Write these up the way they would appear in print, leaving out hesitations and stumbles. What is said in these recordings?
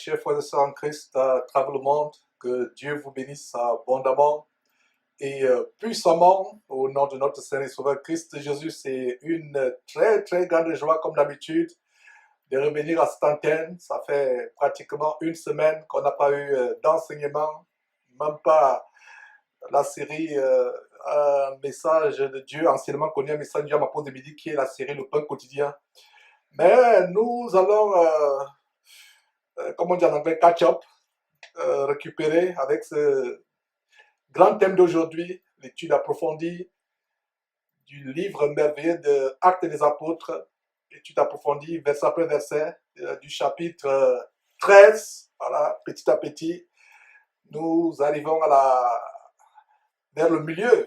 chers frères et sœurs en Christ à travers le monde. Que Dieu vous bénisse abondamment et puissamment au nom de notre Seigneur et Sauveur Christ Jésus. C'est une très très grande joie comme d'habitude de revenir à cette antenne. Ça fait pratiquement une semaine qu'on n'a pas eu d'enseignement, même pas la série Un message de Dieu, anciennement connu, un message de Dieu à ma pause de midi, qui est la série Le Pain Quotidien. Mais nous allons, comme on dit en anglais, catch up, récupérer avec ce grand thème d'aujourd'hui, l'étude approfondie du livre merveilleux de Actes des Apôtres, étude approfondie, verset après verset, du chapitre 13, voilà, petit à petit. Nous arrivons vers le milieu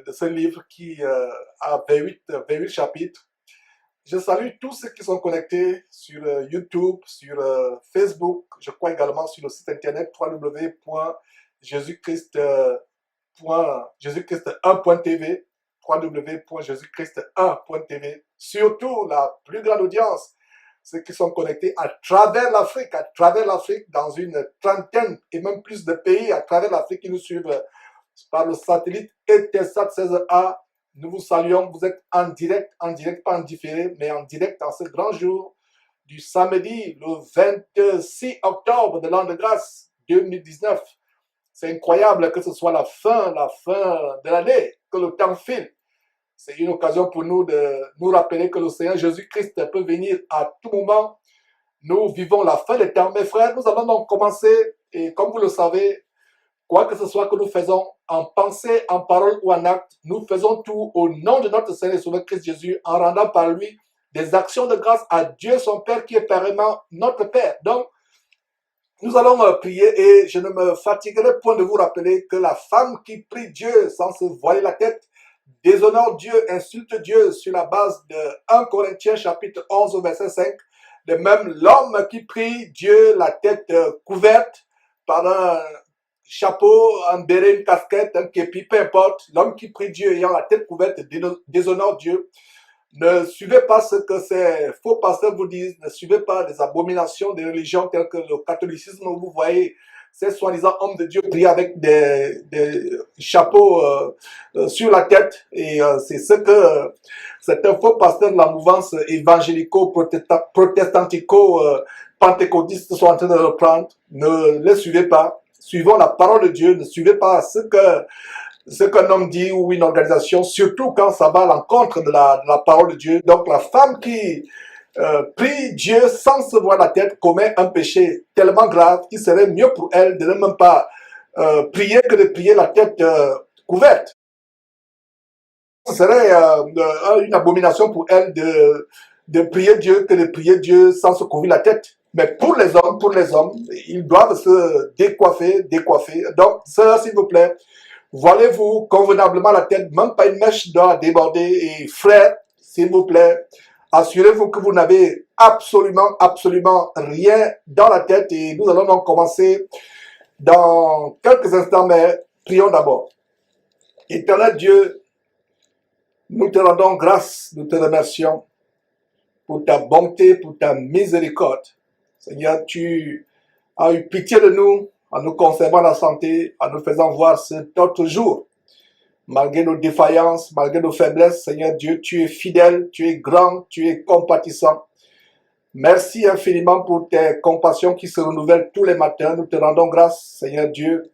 de ce livre qui a 28 chapitres. Je salue tous ceux qui sont connectés sur YouTube, sur Facebook, je crois également sur le site internet www.jésus-christ1.tv, www.jésus-christ1.tv. Surtout la plus grande audience, ceux qui sont connectés à travers l'Afrique, dans une trentaine et même plus de pays à travers l'Afrique qui nous suivent par le satellite Eutelsat 16A. Nous vous saluons, vous êtes en direct, pas en différé, mais en direct en ce grand jour du samedi, le 26 octobre de l'an de grâce 2019. C'est incroyable que ce soit la fin de l'année, que le temps file. C'est une occasion pour nous de nous rappeler que le Seigneur Jésus-Christ peut venir à tout moment. Nous vivons la fin des temps. Mes frères, nous allons donc commencer, et comme vous le savez, quoi que ce soit que nous faisons, en pensée, en parole ou en acte, nous faisons tout au nom de notre Seigneur et Sauveur Christ Jésus, en rendant par lui des actions de grâce à Dieu son Père qui est carrément notre Père. Donc, nous allons prier et je ne me fatiguerai point de vous rappeler que la femme qui prie Dieu sans se voiler la tête déshonore Dieu, insulte Dieu sur la base de 1 Corinthiens chapitre 11 au verset 5. De même, l'homme qui prie Dieu la tête couverte par un chapeau, un béret, une casquette, un képi, peu importe, l'homme qui prie Dieu ayant la tête couverte déshonore Dieu. Ne suivez pas ce que ces faux pasteurs vous disent, ne suivez pas des abominations des religions telles que le catholicisme où vous voyez ces soi-disant hommes de Dieu prier avec des chapeaux sur la tête. Et c'est ce que certains faux pasteurs de la mouvance évangélico-protestantico-pentecôtiste sont en train de reprendre. Ne les suivez pas. Suivons la parole de Dieu. Ne suivez pas ce qu'un homme dit ou une organisation, surtout quand ça va à l'encontre de la parole de Dieu. Donc la femme qui prie Dieu sans se voir la tête commet un péché tellement grave qu'il serait mieux pour elle de ne même pas prier que de prier la tête couverte. Ce serait une abomination pour elle de prier Dieu que de prier Dieu sans se couvrir la tête. Mais pour les hommes, ils doivent se décoiffer. Donc, sœurs, s'il vous plaît, voilez-vous convenablement la tête, même pas une mèche doit déborder. Et frères, s'il vous plaît, assurez-vous que vous n'avez absolument rien dans la tête. Et nous allons donc commencer dans quelques instants, mais prions d'abord. Éternel Dieu, nous te rendons grâce, nous te remercions pour ta bonté, pour ta miséricorde. Seigneur, tu as eu pitié de nous en nous conservant la santé, en nous faisant voir cet autre jour. Malgré nos défaillances, malgré nos faiblesses, Seigneur Dieu, tu es fidèle, tu es grand, tu es compatissant. Merci infiniment pour tes compassions qui se renouvellent tous les matins. Nous te rendons grâce, Seigneur Dieu,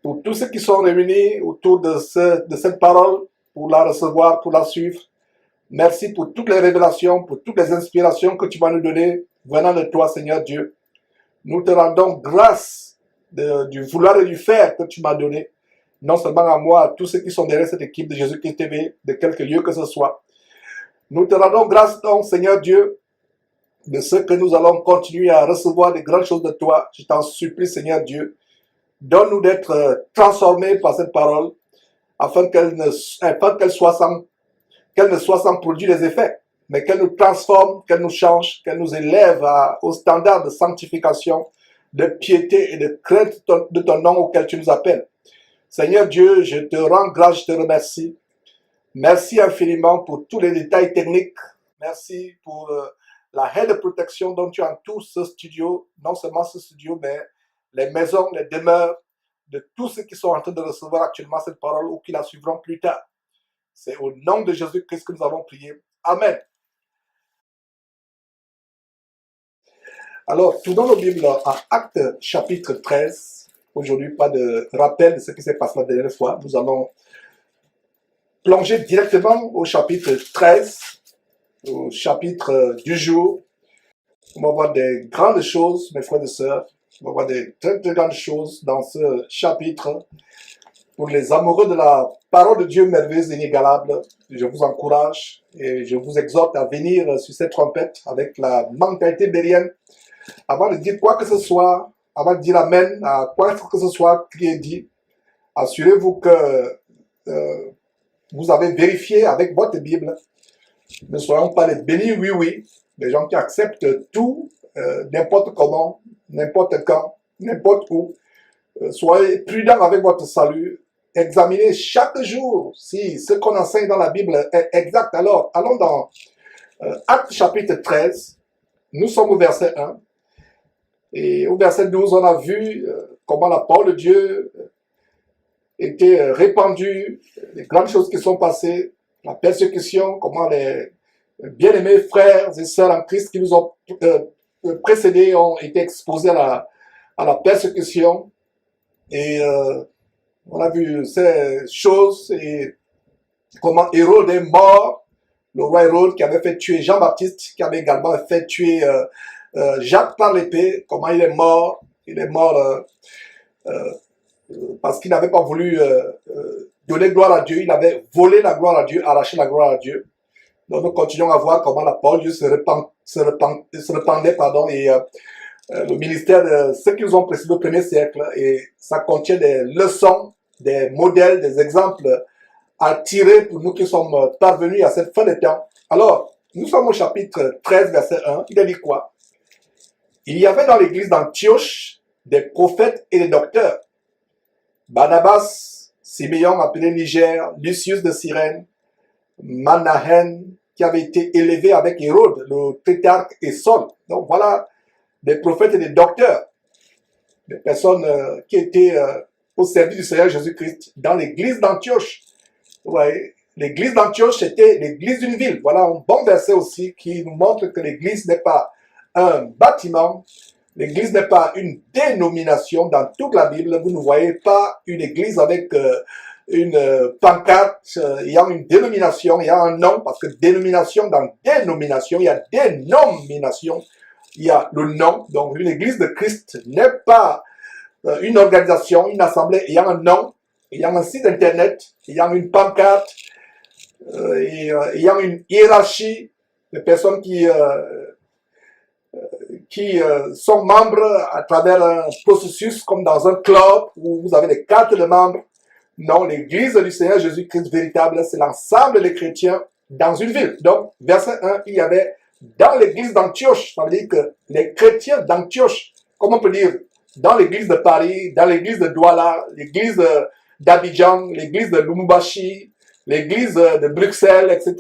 pour tous ceux qui sont réunis autour de cette parole, pour la recevoir, pour la suivre. Merci pour toutes les révélations, pour toutes les inspirations que tu vas nous donner venant de toi, Seigneur Dieu. Nous te rendons grâce du vouloir et du faire que tu m'as donné. Non seulement à moi, à tous ceux qui sont derrière cette équipe de Jésus-Christ TV, de quelque lieu que ce soit. Nous te rendons grâce donc, Seigneur Dieu, de ce que nous allons continuer à recevoir des grandes choses de toi. Je t'en supplie, Seigneur Dieu. Donne-nous d'être transformés par cette parole, afin qu'elle ne soit sans produire des effets, mais qu'elle nous transforme, qu'elle nous change, qu'elle nous élève au standard de sanctification, de piété et de crainte de ton nom auquel tu nous appelles. Seigneur Dieu, je te rends grâce, je te remercie. Merci infiniment pour tous les détails techniques. Merci pour la haie de protection dont tu entoures ce studio, non seulement ce studio, mais les maisons, les demeures de tous ceux qui sont en train de recevoir actuellement cette parole ou qui la suivront plus tard. C'est au nom de Jésus-Christ que nous avons prié. Amen. Alors, tournons nos Bibles à Actes chapitre 13. Aujourd'hui, pas de rappel de ce qui s'est passé la dernière fois. Nous allons plonger directement au chapitre 13, au chapitre du jour. On va voir des grandes choses, mes frères et sœurs. On va voir des très, très grandes choses dans ce chapitre. Pour les amoureux de la parole de Dieu merveilleuse et inégalable, je vous encourage et je vous exhorte à venir sur cette trompette avec la mentalité bérienne. Avant de dire quoi que ce soit, avant de dire Amen à quoi que ce soit qui est dit, assurez-vous que vous avez vérifié avec votre Bible. Ne soyons pas les bénis, oui, des gens qui acceptent tout, n'importe comment, n'importe quand, n'importe où. Soyez prudents avec votre salut. Examinez chaque jour si ce qu'on enseigne dans la Bible est exact. Alors, allons dans Actes chapitre 13. Nous sommes au verset 1. Et au verset 12, on a vu comment la parole de Dieu était répandue, les grandes choses qui sont passées, la persécution, comment les bien-aimés frères et sœurs en Christ qui nous ont précédés ont été exposés à la persécution. Et on a vu ces choses et comment Hérode est mort, le roi Hérode qui avait fait tuer Jean-Baptiste, qui avait également fait tuer Jacques par l'épée, comment il est mort. Il est mort parce qu'il n'avait pas voulu donner gloire à Dieu, il avait volé la gloire à Dieu, arraché la gloire à Dieu. Donc nous continuons à voir comment la parole de Dieu se répandait, et le ministère de ceux qui nous ont précédés au premier siècle, et ça contient des leçons, des modèles, des exemples à tirer pour nous qui sommes parvenus à cette fin des temps. Alors, nous sommes au chapitre 13, verset 1. Il a dit quoi? Il y avait dans l'église d'Antioche des prophètes et des docteurs. Barnabas, Siméon appelé Niger, Lucius de Cyrène, Manahen, qui avait été élevé avec Hérode, le tétrarque, et Saul. Donc voilà des prophètes et des docteurs, des personnes qui étaient au service du Seigneur Jésus-Christ dans l'église d'Antioche. Ouais, l'église d'Antioche était l'église d'une ville. Voilà un bon verset aussi qui nous montre que l'église n'est pas un bâtiment, l'église n'est pas une dénomination. Dans toute la Bible, vous ne voyez pas une église avec une pancarte ayant une dénomination, il y a un nom, parce que dénomination, dans dénomination, il y a dénomination, il y a le nom. Donc une église de Christ n'est pas une organisation, une assemblée ayant un nom, ayant un site internet, ayant une pancarte, ayant une hiérarchie de personnes qui sont membres à travers un processus comme dans un club où vous avez des cartes de membres. Non, l'église du Seigneur Jésus-Christ véritable, c'est l'ensemble des chrétiens dans une ville. Donc, verset 1, il y avait dans l'église d'Antioche, ça veut dire que les chrétiens d'Antioche, comment on peut dire, dans l'église de Paris, dans l'église de Douala, l'église d'Abidjan, l'église de Lumumbashi, l'église de Bruxelles, etc.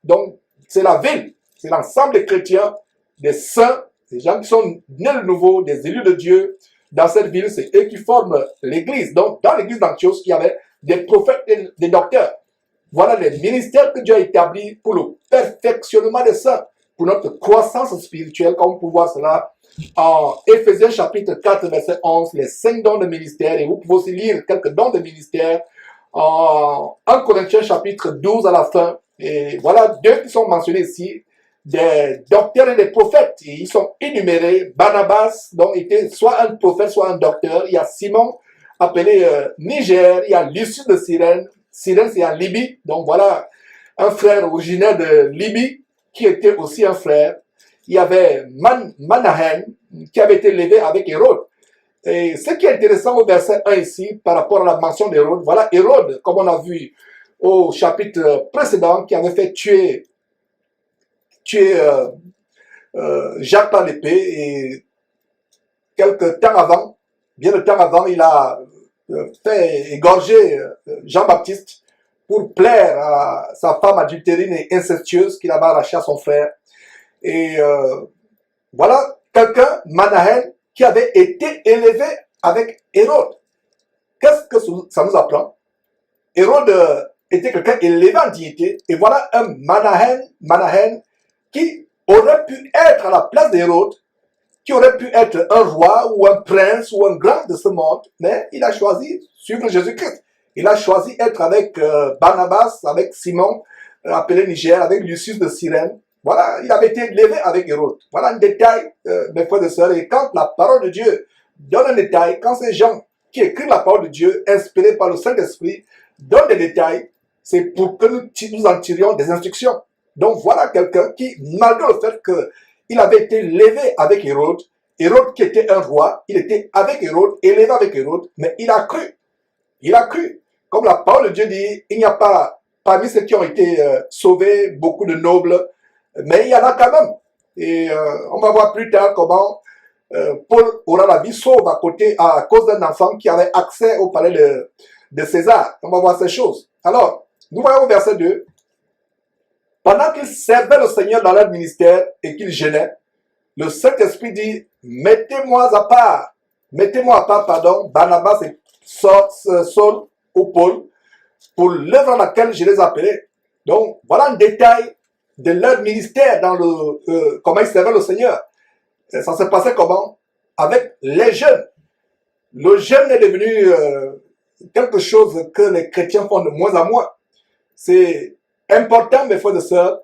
Donc, c'est la ville, c'est l'ensemble des chrétiens, des saints, des gens qui sont nés de nouveau, des élus de Dieu. Dans cette ville, c'est eux qui forment l'église. Donc, dans l'église d'Antioche, il y avait des prophètes et des docteurs. Voilà les ministères que Dieu a établis pour le perfectionnement des saints, pour notre croissance spirituelle, comme on peut voir cela en Éphésiens chapitre 4, verset 11, les 5 dons de ministère. Et vous pouvez aussi lire quelques dons de ministère en 1 Corinthiens chapitre 12 à la fin. Et voilà deux qui sont mentionnés ici, des docteurs et des prophètes. Et ils sont énumérés. Barnabas, donc, était soit un prophète, soit un docteur. Il y a Simon, appelé Niger. Il y a Lucius de Cyrène. Cyrène, c'est en Libye. Donc voilà un frère originaire de Libye qui était aussi un frère. Il y avait Manahen qui avait été élevé avec Hérode. Et ce qui est intéressant au verset 1 ici, par rapport à la mention d'Hérode, voilà Hérode, comme on a vu au chapitre précédent, qui avait fait tuer Jacques par l'épée, et quelques temps avant, bien de temps avant, il a fait égorger Jean-Baptiste pour plaire à sa femme adultérine et incestueuse qu'il avait arrachée à son frère. Et voilà quelqu'un, Manahen, qui avait été élevé avec Hérode. Qu'est-ce que ça nous apprend? Hérode était quelqu'un élevé en dignité. Et voilà un Manahen qui aurait pu être à la place d'Hérode, qui aurait pu être un roi ou un prince ou un grand de ce monde, mais il a choisi suivre Jésus-Christ. Il a choisi être avec Barnabas, avec Simon, appelé Niger, avec Lucius de Cyrène. Voilà, il avait été élevé avec Hérode. Voilà un détail, mes frères et sœurs. Et quand la parole de Dieu donne un détail, quand ces gens qui écrivent la parole de Dieu, inspirés par le Saint-Esprit, donnent des détails, c'est pour que nous en tirions des instructions. Donc voilà quelqu'un qui, malgré le fait qu'il avait été élevé avec Hérode, Hérode qui était un roi, il était avec Hérode, élevé avec Hérode, mais il a cru. Il a cru. Comme la parole de Dieu dit, il n'y a pas, parmi ceux qui ont été sauvés, beaucoup de nobles, mais il y en a quand même. Et on va voir plus tard comment Paul aura la vie sauve à cause d'un enfant qui avait accès au palais de César. On va voir ces choses. Alors, nous voyons au verset 2. Pendant qu'ils servaient le Seigneur dans leur ministère et qu'ils gênaient, le Saint-Esprit dit, mettez-moi à part, Barnabas et Saul ou Paul, pour l'œuvre à laquelle je les appelais. Donc, voilà un détail de leur ministère dans comment ils servaient le Seigneur. Et ça se passait comment? Avec les jeunes. Le jeûne est devenu quelque chose que les chrétiens font de moins en moins. C'est important, mes frères et sœurs,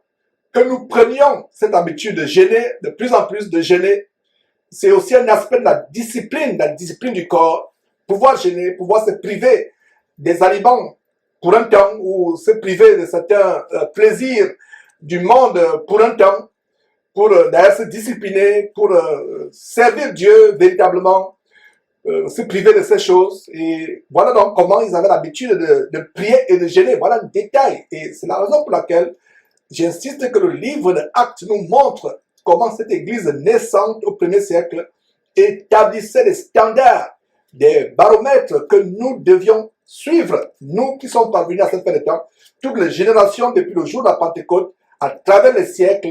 que nous prenions cette habitude de jeûner, de plus en plus de jeûner. C'est aussi un aspect de la discipline du corps. Pouvoir jeûner, pouvoir se priver des aliments pour un temps, ou se priver de certains plaisirs du monde pour un temps, pour d'ailleurs se discipliner, pour servir Dieu véritablement, se priver de ces choses. Et voilà donc comment ils avaient l'habitude de prier et de jeûner. Voilà un détail. Et c'est la raison pour laquelle j'insiste que le livre de Actes nous montre comment cette église naissante au 1er siècle établissait des standards, des baromètres que nous devions suivre, nous qui sommes parvenus à cette fin de temps, toutes les générations depuis le jour de la Pentecôte, à travers les siècles,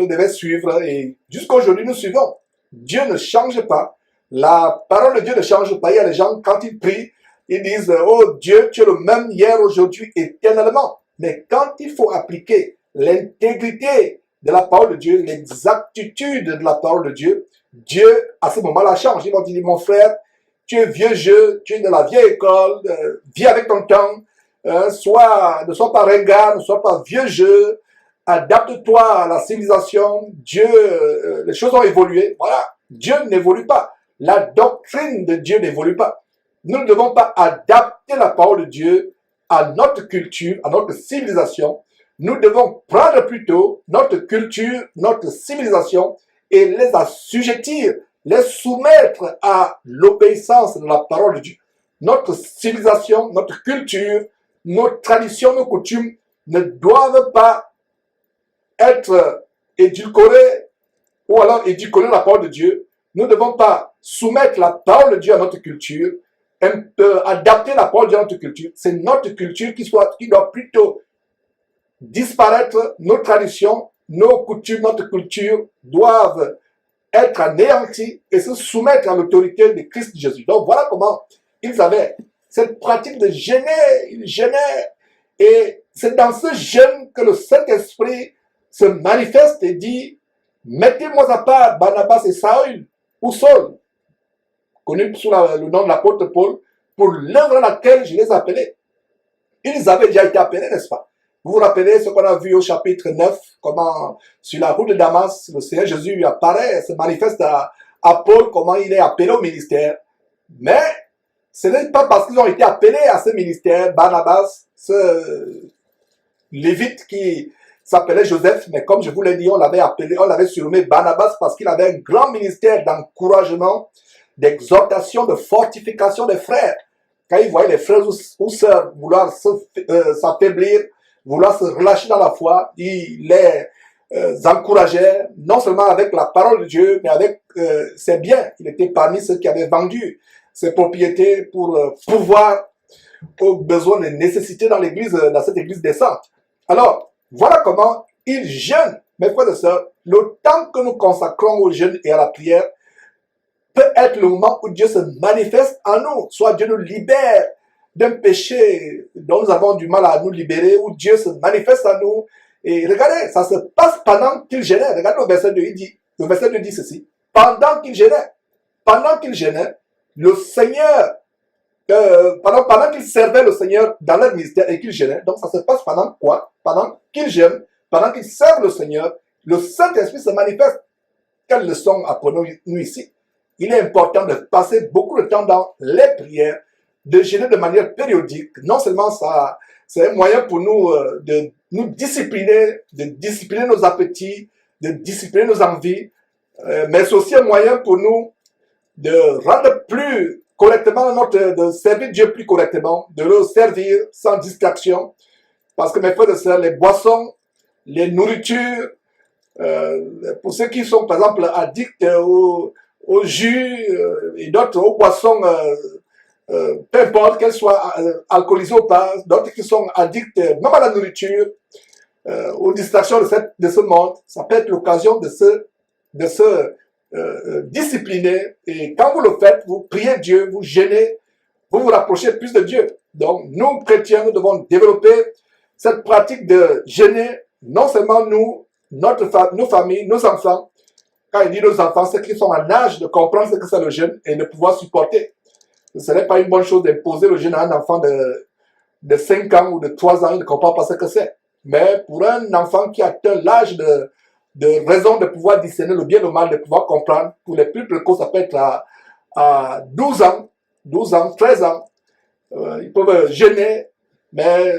devaient suivre, et jusqu'à aujourd'hui nous suivons. Dieu ne change pas, la parole de Dieu ne change pas. Il y a des gens, quand ils prient, ils disent, oh Dieu, tu es le même hier, aujourd'hui, éternellement. Mais quand il faut appliquer l'intégrité de la parole de Dieu, l'exactitude de la parole de Dieu, Dieu, à ce moment-là, change. Il va dire, mon frère, tu es vieux jeu, tu es de la vieille école, vis avec ton temps, ne sois pas ringard, ne sois pas vieux jeu, adapte-toi à la civilisation. Dieu, les choses ont évolué. Voilà, Dieu n'évolue pas. La doctrine de Dieu n'évolue pas. Nous ne devons pas adapter la parole de Dieu à notre culture, à notre civilisation. Nous devons prendre plutôt notre culture, notre civilisation et les assujettir, les soumettre à l'obéissance de la parole de Dieu. Notre civilisation, notre culture, nos traditions, nos coutumes ne doivent pas être édulcorées ou alors édulcorer la parole de Dieu. Nous ne devons pas soumettre la parole de Dieu à notre culture, adapter la parole de Dieu à notre culture. C'est notre culture qui doit plutôt disparaître. Nos traditions, nos coutumes, notre culture doivent être anéantis et se soumettre à l'autorité de Christ Jésus. Donc voilà comment ils avaient cette pratique de jeûner. Ils jeûnaient, et c'est dans ce jeûne que le Saint-Esprit se manifeste et dit, mettez-moi à part Barnabas et Saül, ou Saul, connu sous le nom de l'apôtre Paul, pour l'œuvre à laquelle je les appelais. Ils avaient déjà été appelés, n'est-ce pas? Vous vous rappelez ce qu'on a vu au chapitre 9, comment sur la route de Damas, le Seigneur Jésus apparaît, se manifeste à Paul, comment il est appelé au ministère. Mais ce n'est pas parce qu'ils ont été appelés à ce ministère, Barnabas, ce lévite qui s'appelait Joseph, mais comme je vous l'ai dit, on l'avait surnommé Barnabas parce qu'il avait un grand ministère d'encouragement, d'exhortation, de fortification des frères. Quand il voyait les frères ou sœurs vouloir s'affaiblir, vouloir se relâcher dans la foi, il les encourageait, non seulement avec la parole de Dieu, mais avec ses biens. Il était parmi ceux qui avaient vendu ses propriétés pour pouvoir aux besoins et nécessités dans l'église, dans cette église décente. Alors, voilà comment ils jeûnent. Mes frères et sœurs, le temps que nous consacrons au jeûne et à la prière peut être le moment où Dieu se manifeste en nous. Soit Dieu nous libère d'un péché dont nous avons du mal à nous libérer, où Dieu se manifeste en nous. Et regardez, ça se passe pendant qu'il gênait. Regardez le verset 2, il dit, le verset 2 dit ceci. Pendant qu'il gênait, le Seigneur, pendant qu'il servait le Seigneur dans leur ministère et qu'il gênait, donc ça se passe pendant quoi? Pendant qu'il gêne, pendant qu'il serve le Seigneur, le Saint-Esprit se manifeste. Quelle leçon apprenons-nous ici? Il est important de passer beaucoup de temps dans les prières, de jeûner de manière périodique. Non seulement ça, c'est un moyen pour nous de nous discipliner, de discipliner nos appétits, de discipliner nos envies, mais c'est aussi un moyen pour nous de rendre plus correctement de servir Dieu plus correctement, de le servir sans distraction. Parce que mes frères et sœurs, les boissons, les nourritures, pour ceux qui sont par exemple addicts au jus et d'autres aux boissons, peu importe qu'elles soient alcoolisées ou pas, d'autres qui sont addicts même à la nourriture, aux distractions de ce monde, ça peut être l'occasion de se discipliner. Et quand vous le faites, vous priez Dieu, vous jeûnez, vous vous rapprochez plus de Dieu. Donc nous, chrétiens, nous devons développer cette pratique de jeûner, non seulement nous, nos familles, nos enfants. Quand il dit nos enfants, c'est qu'ils sont en âge de comprendre ce que c'est le jeûne et de pouvoir supporter. Ce n'est pas une bonne chose d'imposer le jeûne à un enfant de 5 ans ou de 3 ans, il ne comprend pas ce que c'est. Mais pour un enfant qui atteint l'âge de raison de pouvoir discerner le bien et le mal, de pouvoir comprendre, pour les plus précoces, ça peut être à 12 ans, 13 ans, ils peuvent jeûner, mais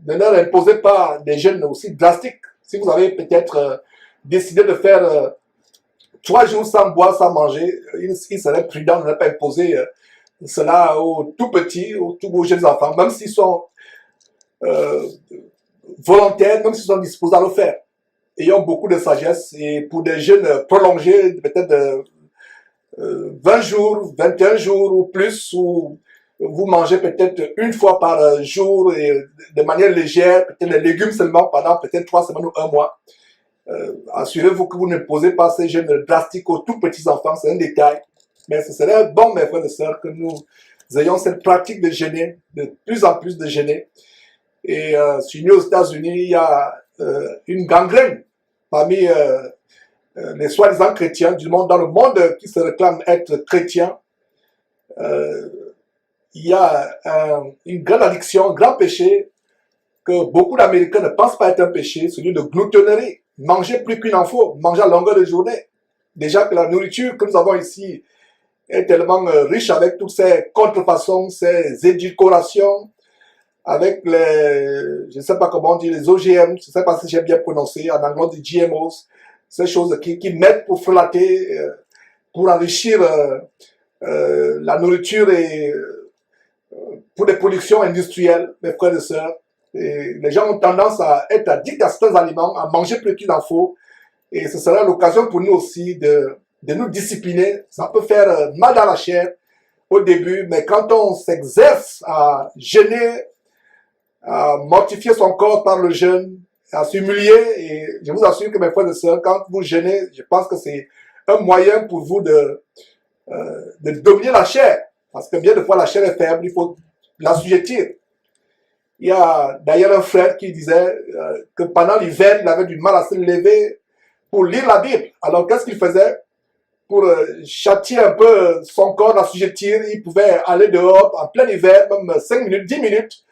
ne leur imposez pas des jeûnes aussi drastiques. Si vous avez peut-être décidé de faire 3 jours sans boire, sans manger, il serait prudent de ne pas imposer cela aux tout petits, aux jeunes enfants, même s'ils sont volontaires, même s'ils sont disposés à le faire. Ayant beaucoup de sagesse, et pour des jeûnes prolongés, peut-être de 20 jours, 21 jours ou plus, où vous mangez peut-être une fois par jour et de manière légère, peut-être les légumes seulement pendant peut-être 3 semaines ou 1 mois. Assurez-vous que vous ne posez pas ces jeûnes drastiques aux tout petits enfants, c'est un détail. Mais ce serait bon, mes frères et sœurs, que nous ayons cette pratique de jeûner, de plus en plus de jeûner. Et chez nous aux États-Unis, il y a une gangrène parmi les soi-disant chrétiens du monde, dans le monde qui se réclame être chrétien. Il y a une grande addiction, un grand péché que beaucoup d'Américains ne pensent pas être un péché, celui de gloutonnerie. Manger plus qu'une info, manger à longueur de journée. Déjà que la nourriture que nous avons ici est tellement riche avec toutes ces contrefaçons, ces édulcorations, avec les, je ne sais pas comment on dit, les OGM, je ne sais pas si j'ai bien prononcé, en anglais on dit GMOs, ces choses qui mettent pour flatter, pour enrichir la nourriture et pour des productions industrielles, mes frères et sœurs. Et les gens ont tendance à être addicts à certains aliments, à manger plus qu'il en faut. Et ce sera l'occasion pour nous aussi de nous discipliner. Ça peut faire mal dans la chair au début, mais quand on s'exerce à jeûner, à mortifier son corps par le jeûne, à s'humilier, et je vous assure que mes frères et sœurs, quand vous jeûnez, je pense que c'est un moyen pour vous de dominer la chair. Parce que bien de fois la chair est faible, il faut l'assujettir. Il y a d'ailleurs un frère qui disait que pendant l'hiver, il avait du mal à se lever pour lire la Bible. Alors qu'est-ce qu'il faisait? Pour châtier un peu son corps, l'assujettir, il pouvait aller dehors en plein hiver, même 5 minutes, 10 minutes,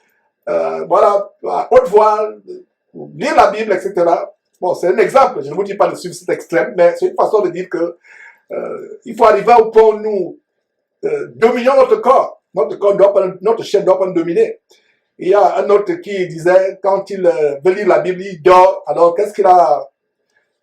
voilà, à haute voix, lire la Bible, etc. Bon, c'est un exemple, je ne vous dis pas de suivre cet extrême, mais c'est une façon de dire que il faut arriver au point où nous dominons notre corps. Notre chair ne doit pas nous dominer. Il y a un autre qui disait, quand il veut lire la Bible, il dort. Alors, qu'est-ce qu'il a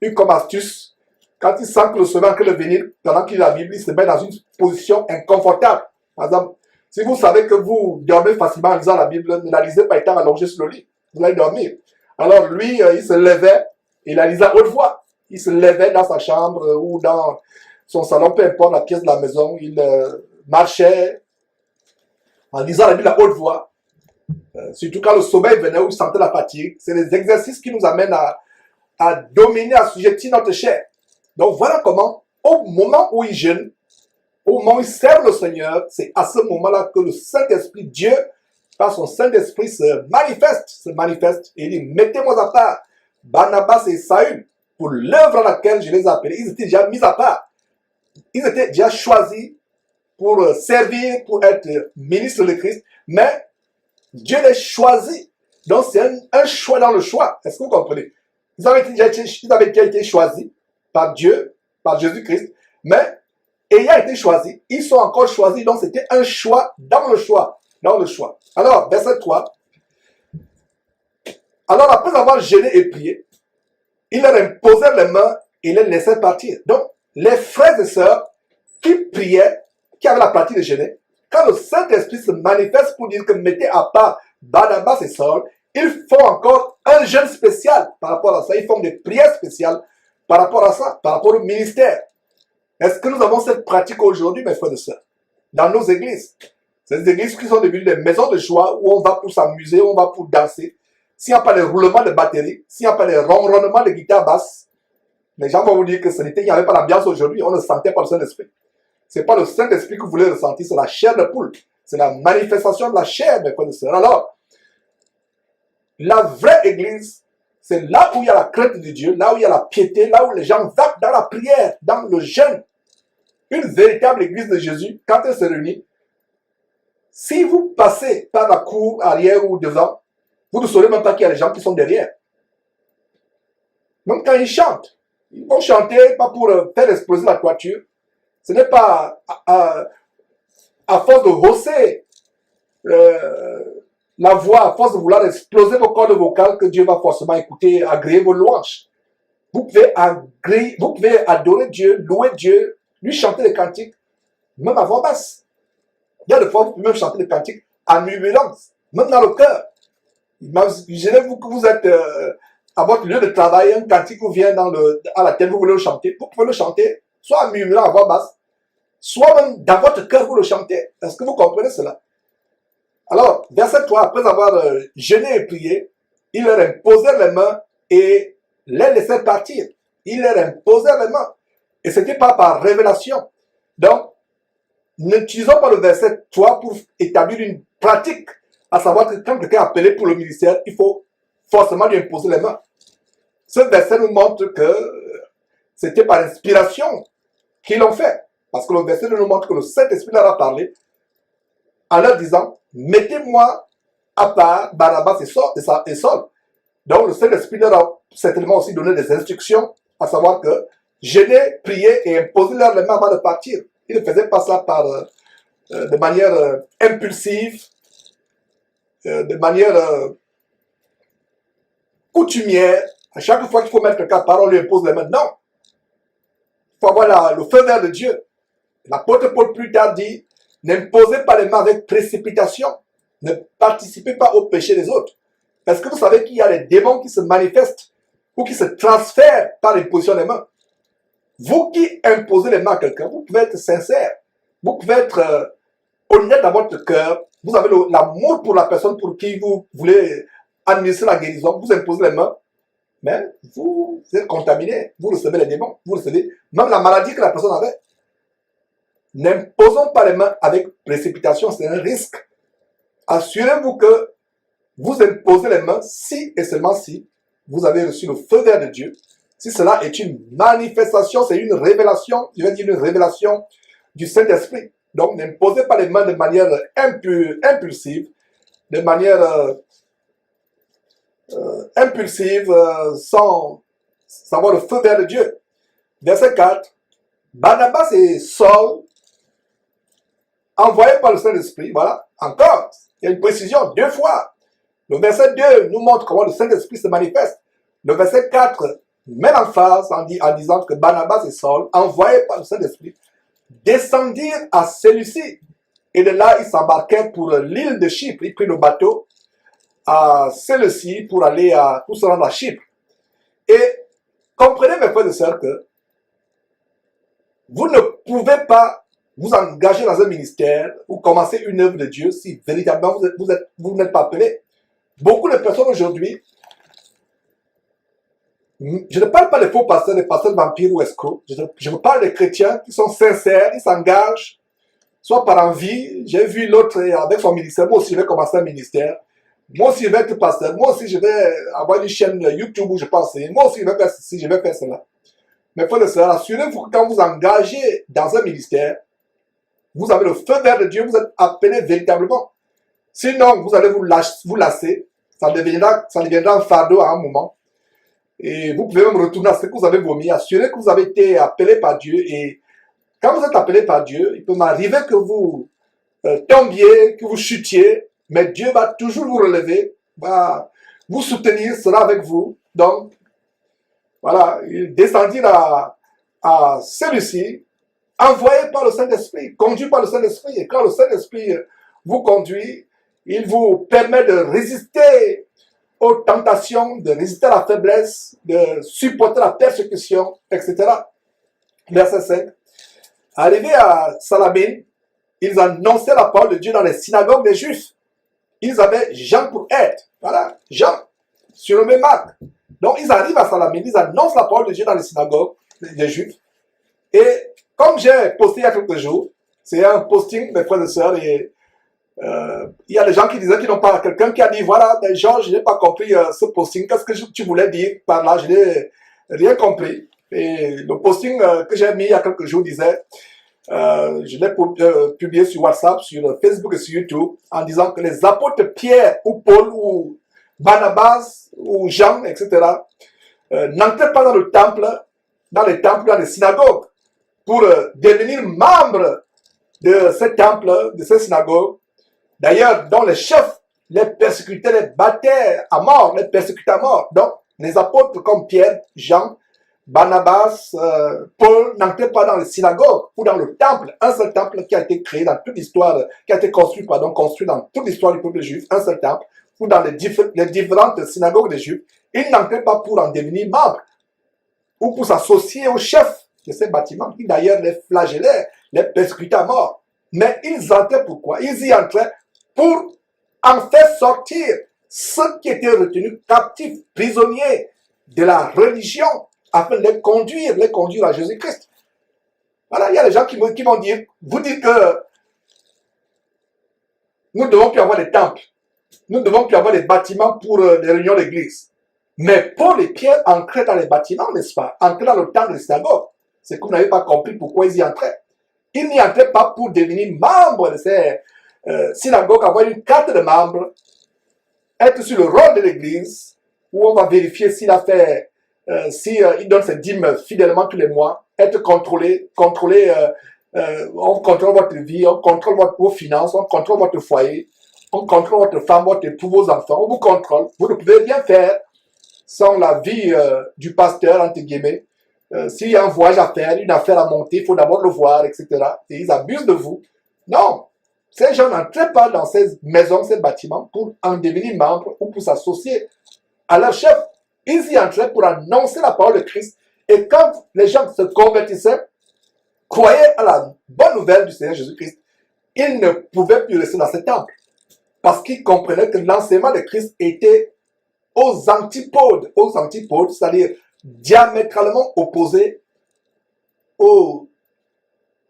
eu comme astuce? Quand il sent que le sommeil est en train de venir, pendant qu'il lit la Bible, il se met dans une position inconfortable. Par exemple, si vous savez que vous dormez facilement en lisant la Bible, ne la lisez pas étant allongé sur le lit. Vous allez dormir. Alors, lui, il se levait, il la lisait à haute voix. Il se levait dans sa chambre ou dans son salon, peu importe la pièce de la maison. Il marchait en lisant la Bible à haute voix. Surtout quand le sommeil venait ou il sentait la fatigue. C'est les exercices qui nous amènent à à dominer, à assujettir notre chair. Donc voilà comment, au moment où il jeûne, au moment où il sert le Seigneur, c'est à ce moment-là que le Saint-Esprit, Dieu, par son Saint-Esprit, se manifeste, et il dit, mettez-moi à part Barnabas et Saül pour l'œuvre à laquelle je les ai appelés. Ils étaient déjà mis à part. Ils étaient déjà choisis pour servir, pour être ministres de Christ, mais Dieu les choisit. Donc c'est un choix dans le choix. Est-ce que vous comprenez? Ils avaient déjà été choisis par Dieu, par Jésus-Christ, mais ayant été choisis, ils sont encore choisis. Donc c'était un choix dans le choix. Dans le choix. Alors, verset 3. Alors après avoir jeûné et prié, ils leur imposèrent les mains et les laissèrent partir. Donc, les frères et sœurs qui priaient, qui avaient la pratique de jeûner, quand le Saint-Esprit se manifeste pour dire que mettez à part Barnabas et Saul, ils font encore un jeûne spécial par rapport à ça. Ils font des prières spéciales par rapport à ça, par rapport au ministère. Est-ce que nous avons cette pratique aujourd'hui, mes frères et sœurs, dans nos églises? Ces églises qui sont devenues des maisons de joie où on va pour s'amuser, où on va pour danser. S'il n'y a pas les roulements de batterie, s'il n'y a pas les ronronnements de guitare basse, les gens vont vous dire que il n'y avait pas l'ambiance aujourd'hui, on ne sentait pas le Saint-Esprit. Ce n'est pas le Saint-Esprit que vous voulez ressentir, c'est la chair de poule. C'est la manifestation de la chair, mes frères et sœurs. Alors, la vraie église, c'est là où il y a la crainte de Dieu, là où il y a la piété, là où les gens vaquent dans la prière, dans le jeûne. Une véritable église de Jésus, quand elle se réunit, si vous passez par la cour arrière ou devant, vous ne saurez même pas qu'il y a des gens qui sont derrière. Même quand ils chantent, ils vont chanter pas pour faire exploser la toiture. Ce n'est pas à force de hausser la voix, à force de vouloir exploser vos cordes vocales que Dieu va forcément écouter, agréer vos louanges. Vous pouvez adorer Dieu, louer Dieu, lui chanter des cantiques, même à voix basse. Il y a des fois, vous pouvez même chanter des cantiques en murmurance, même dans le cœur. Imaginez-vous que vous êtes à votre lieu de travail, un cantique vous vient à la tête, vous voulez le chanter. Vous pouvez le chanter, soit en murmurant à voix basse, soit même dans votre cœur, vous le chantez. Est-ce que vous comprenez cela? Alors, verset 3, après avoir jeûné et prié, ils leur imposèrent les mains et les laissèrent partir. Ils leur imposèrent les mains. Et ce n'était pas par révélation. Donc, n'utilisons pas le verset 3 pour établir une pratique, à savoir que quand quelqu'un est appelé pour le ministère, il faut forcément lui imposer les mains. Ce verset nous montre que c'était par inspiration qu'ils l'ont fait. Parce que le verset nous montre que le Saint-Esprit leur a parlé en leur disant, mettez-moi à part Barnabas et Saul. Donc le Saint-Esprit leur a certainement aussi donné des instructions, à savoir que jeûner, prier et imposer leur les mains avant de partir. Ils ne faisaient pas ça de manière impulsive, de manière coutumière. À chaque fois qu'il faut mettre quelqu'un à part, on lui impose les mains. Non. Il faut avoir le feu vert de Dieu. L'apôtre Paul plus tard dit, n'imposez pas les mains avec précipitation. Ne participez pas au péché des autres. Est-ce que vous savez qu'il y a des démons qui se manifestent ou qui se transfèrent par l'imposition des mains? Vous qui imposez les mains à quelqu'un, vous pouvez être sincère. Vous pouvez être honnête dans votre cœur. Vous avez l'amour pour la personne pour qui vous voulez administrer la guérison. Vous imposez les mains. Mais vous êtes contaminé. Vous recevez les démons. Vous recevez même la maladie que la personne avait. N'imposons pas les mains avec précipitation. C'est un risque. Assurez-vous que vous imposez les mains si et seulement si vous avez reçu le feu vert de Dieu. Si cela est une manifestation, c'est une révélation, je vais dire une révélation du Saint-Esprit. Donc, n'imposez pas les mains de manière impulsive, de manière impulsive, sans avoir le feu vert de Dieu. Verset 4. Barnabas et Saul, envoyés par le Saint-Esprit, voilà, encore, il y a une précision, 2 fois. Le verset 2 nous montre comment le Saint-Esprit se manifeste. Le verset 4 met l'emphase en disant que Barnabas et Saul, envoyés par le Saint-Esprit, descendirent à celui-ci. Et de là, ils s'embarquèrent pour l'île de Chypre. Ils prirent le bateau à celui-ci pour se rendre à Chypre. Et comprenez, mes frères et sœurs, que vous ne pouvez pas vous engager dans un ministère ou commencer une œuvre de Dieu si véritablement vous n'êtes pas appelé. Beaucoup de personnes aujourd'hui Je ne parle pas des faux pasteurs, des pasteurs vampires ou escrocs. Je me parle des chrétiens qui sont sincères, ils s'engagent, soit par envie. J'ai vu l'autre avec son ministère. Moi aussi, je vais commencer un ministère. Moi aussi, je vais être pasteur. Moi aussi, je vais avoir une chaîne YouTube où je pense. Moi aussi, je vais faire ceci, je vais faire cela. Mais frères et sœurs, assurez-vous que quand vous engagez dans un ministère, vous avez le feu vert de Dieu, vous êtes appelé véritablement. Sinon, vous allez vous lasser. Ça deviendra un fardeau à un moment. Et vous pouvez même retourner à ce que vous avez vomi. Assurez que vous avez été appelé par Dieu. Et quand vous êtes appelé par Dieu, il peut m'arriver que vous tombiez, que vous chutiez. Mais Dieu va toujours vous relever, va vous soutenir, sera avec vous. Donc, voilà, il descendira à celui-ci, envoyé par le Saint-Esprit, conduit par le Saint-Esprit. Et quand le Saint-Esprit vous conduit, il vous permet de résister aux tentations, de résister à la faiblesse, de supporter la persécution, etc. Verset 5. Arrivé à Salamine, ils annonçaient la parole de Dieu dans les synagogues des Juifs. Ils avaient Jean pour aide. Voilà, Jean, surnommé Marc. Donc, ils arrivent à Salamine, ils annoncent la parole de Dieu dans les synagogues des Juifs. Et comme j'ai posté il y a quelques jours, c'est un posting, mes frères et sœurs, et il y a des gens qui disaient qu'ils n'ont pas, quelqu'un qui a dit, voilà, mais Jean, je n'ai pas compris ce posting, qu'est-ce que tu voulais dire par là, je n'ai rien compris. Et le posting que j'ai mis il y a quelques jours disait, je l'ai publié sur WhatsApp, sur Facebook et sur YouTube, en disant que les apôtres Pierre ou Paul ou Barnabas ou Jean, etc., n'entraient pas dans le temple, dans les synagogues, pour devenir membres de ces temples, de ces synagogues. D'ailleurs, dont les chefs les persécutaient, les battaient à mort, les persécutaient à mort. Donc, les apôtres comme Pierre, Jean, Barnabas, Paul n'entraient pas dans les synagogues ou dans le temple, un seul temple qui a été créé dans toute l'histoire, qui a été construit dans toute l'histoire du peuple juif, un seul temple, ou dans les différentes synagogues des Juifs. Ils n'entraient pas pour en devenir membres ou pour s'associer aux chefs de ces bâtiments qui d'ailleurs les flagellaient, les persécutaient à mort. Mais ils entraient pourquoi? Ils y entraient pour en faire sortir ceux qui étaient retenus captifs, prisonniers de la religion, afin de les conduire à Jésus-Christ. Voilà, il y a des gens qui vont dire, vous dites que nous ne devons plus avoir des temples, nous ne devons plus avoir des bâtiments pour les réunions d'église. Mais Paul et Pierre entraient dans les bâtiments, n'est-ce pas? Entraient dans le temple des synagogues. C'est que vous n'avez pas compris pourquoi ils y entraient. Ils n'y entraient pas pour devenir membres de ces synagogues, avoir une carte de membre, être sur le rôle de l'église, où on va vérifier s'il a fait, il donne ses dîmes fidèlement tous les mois, être contrôlé, on contrôle votre vie, on contrôle vos finances, on contrôle votre foyer, on contrôle votre femme, votre époux, vos enfants, on vous contrôle. Vous ne pouvez rien faire sans la vie du pasteur, entre guillemets. S'il y a un voyage à faire, une affaire à monter, il faut d'abord le voir, etc. Et ils abusent de vous. Non, ces gens n'entrent pas dans ces maisons, ces bâtiments pour en devenir membres ou pour s'associer à leur chef. Ils y entraient pour annoncer la parole de Christ. Et quand les gens se convertissaient, croyaient à la bonne nouvelle du Seigneur Jésus-Christ, ils ne pouvaient plus rester dans ces temples. Parce qu'ils comprenaient que l'enseignement de Christ était aux antipodes, c'est-à-dire diamétralement opposés aux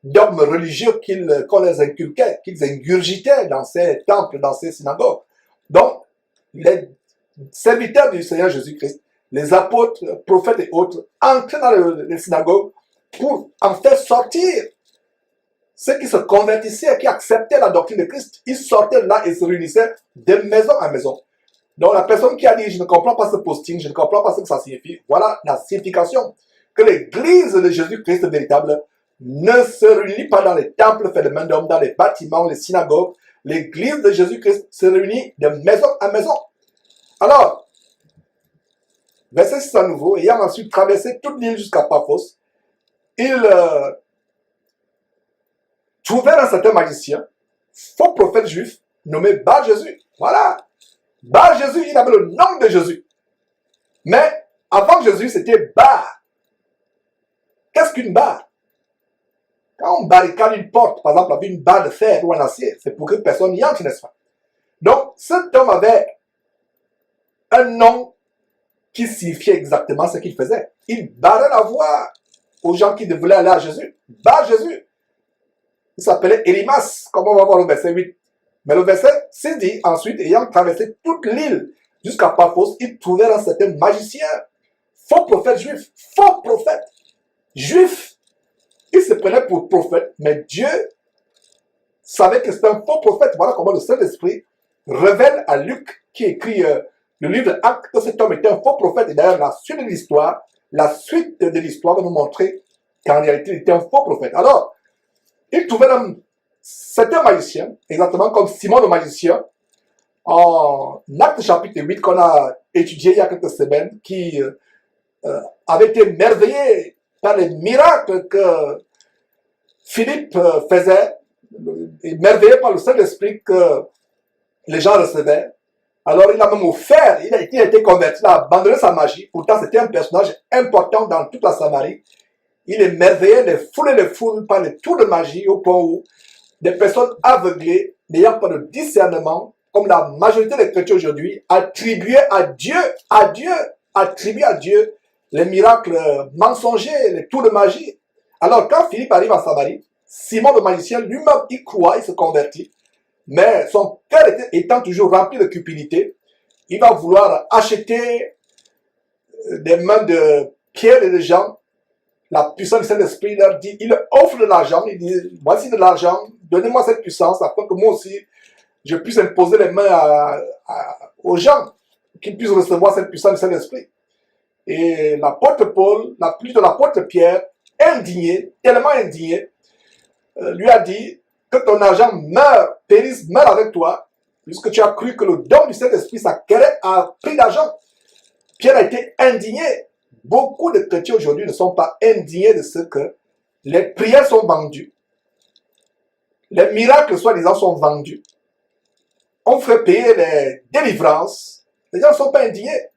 dogmes religieux qu'on les inculquait, qu'ils ingurgitaient dans ces temples, dans ces synagogues. Donc, les serviteurs du Seigneur Jésus-Christ, les apôtres, prophètes et autres, entraient dans les synagogues pour en faire sortir ceux qui se convertissaient, qui acceptaient la doctrine de Christ. Ils sortaient là et se réunissaient de maison en maison. Donc la personne qui a dit « je ne comprends pas ce posting, je ne comprends pas ce que ça signifie », voilà la signification. Que l'église de Jésus-Christ véritable ne se réunit pas dans les temples faits de main d'homme, dans les bâtiments, les synagogues. L'église de Jésus-Christ se réunit de maison en maison. Alors, verset 6 à nouveau, ayant ensuite traversé toute l'île jusqu'à Paphos, ils trouvèrent un certain magicien, faux prophète juif, nommé Bar-Jésus. Voilà. Bar-Jésus, il avait le nom de Jésus. Mais avant Jésus, c'était Bar. Qu'est-ce qu'une barre? Quand on barricade une porte, par exemple avec une barre de fer ou en acier, c'est pour que personne n'y entre, n'est-ce pas? Donc, cet homme avait un nom qui signifiait exactement ce qu'il faisait. Il barrait la voie aux gens qui voulaient aller à Jésus. Barre Jésus. Il s'appelait Élimas, comme on va voir au verset 8. Mais le verset 6 dit, ensuite, ayant traversé toute l'île jusqu'à Paphos, il trouvait un certain magicien, faux prophète juif, faux prophète juif. Il se prenait pour prophète, mais Dieu savait que c'était un faux prophète. Voilà comment le Saint-Esprit révèle à Luc, qui écrit le livre d'Actes, que cet homme était un faux prophète. Et d'ailleurs, la suite de l'histoire va nous montrer qu'en réalité, il était un faux prophète. Alors, il trouvait certains magiciens, exactement comme Simon le magicien, en Actes chapitre 8, qu'on a étudié il y a quelques semaines, qui avait été merveillé par les miracles que Philippe faisait, merveillé par le Saint-Esprit que les gens recevaient. Alors il a même offert, il a été converti, il a abandonné sa magie. Pourtant c'était un personnage important dans toute la Samarie. Il émerveillait les foules par les tours de magie au point où des personnes aveuglées, n'ayant pas de discernement, comme la majorité des chrétiens aujourd'hui, attribuaient à Dieu les miracles mensongers, les tours de magie. Alors quand Philippe arrive en Samarie, Simon le magicien lui-même y croit, il se convertit, mais son cœur étant toujours rempli de cupidité, il va vouloir acheter des mains de Pierre et de Jean. La puissance du Saint-Esprit leur dit, il offre de l'argent, il dit, voici de l'argent, donnez-moi cette puissance afin que moi aussi, je puisse imposer les mains aux gens, qu'ils puissent recevoir cette puissance du Saint-Esprit. Et l'apôtre Paul, la plus de l'apôtre Pierre, indigné, tellement indigné, lui a dit que ton argent meurt, périsse, meurt avec toi, puisque tu as cru que le don du Saint-Esprit s'acquérait à prix d'argent. Pierre a été indigné. Beaucoup de chrétiens aujourd'hui ne sont pas indignés de ce que les prières sont vendues. Les miracles, soi-disant, sont vendus. On fait payer les délivrances. Les gens ne sont pas indignés.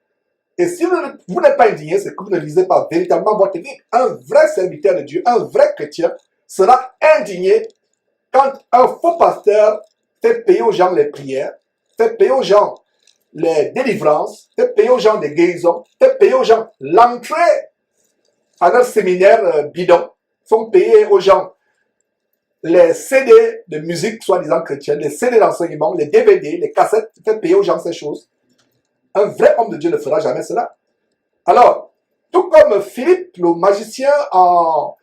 Et si vous n'êtes pas indigné, c'est que vous ne lisez pas véritablement votre Bible. Un vrai serviteur de Dieu, un vrai chrétien, sera indigné quand un faux pasteur fait payer aux gens les prières, fait payer aux gens les délivrances, fait payer aux gens des guérisons, fait payer aux gens l'entrée à leur séminaire bidon, font payer aux gens les CD de musique soi-disant chrétienne, les CD d'enseignement, les DVD, les cassettes, fait payer aux gens ces choses. Un vrai homme de Dieu ne fera jamais cela. Alors, tout comme Philippe, le magicien en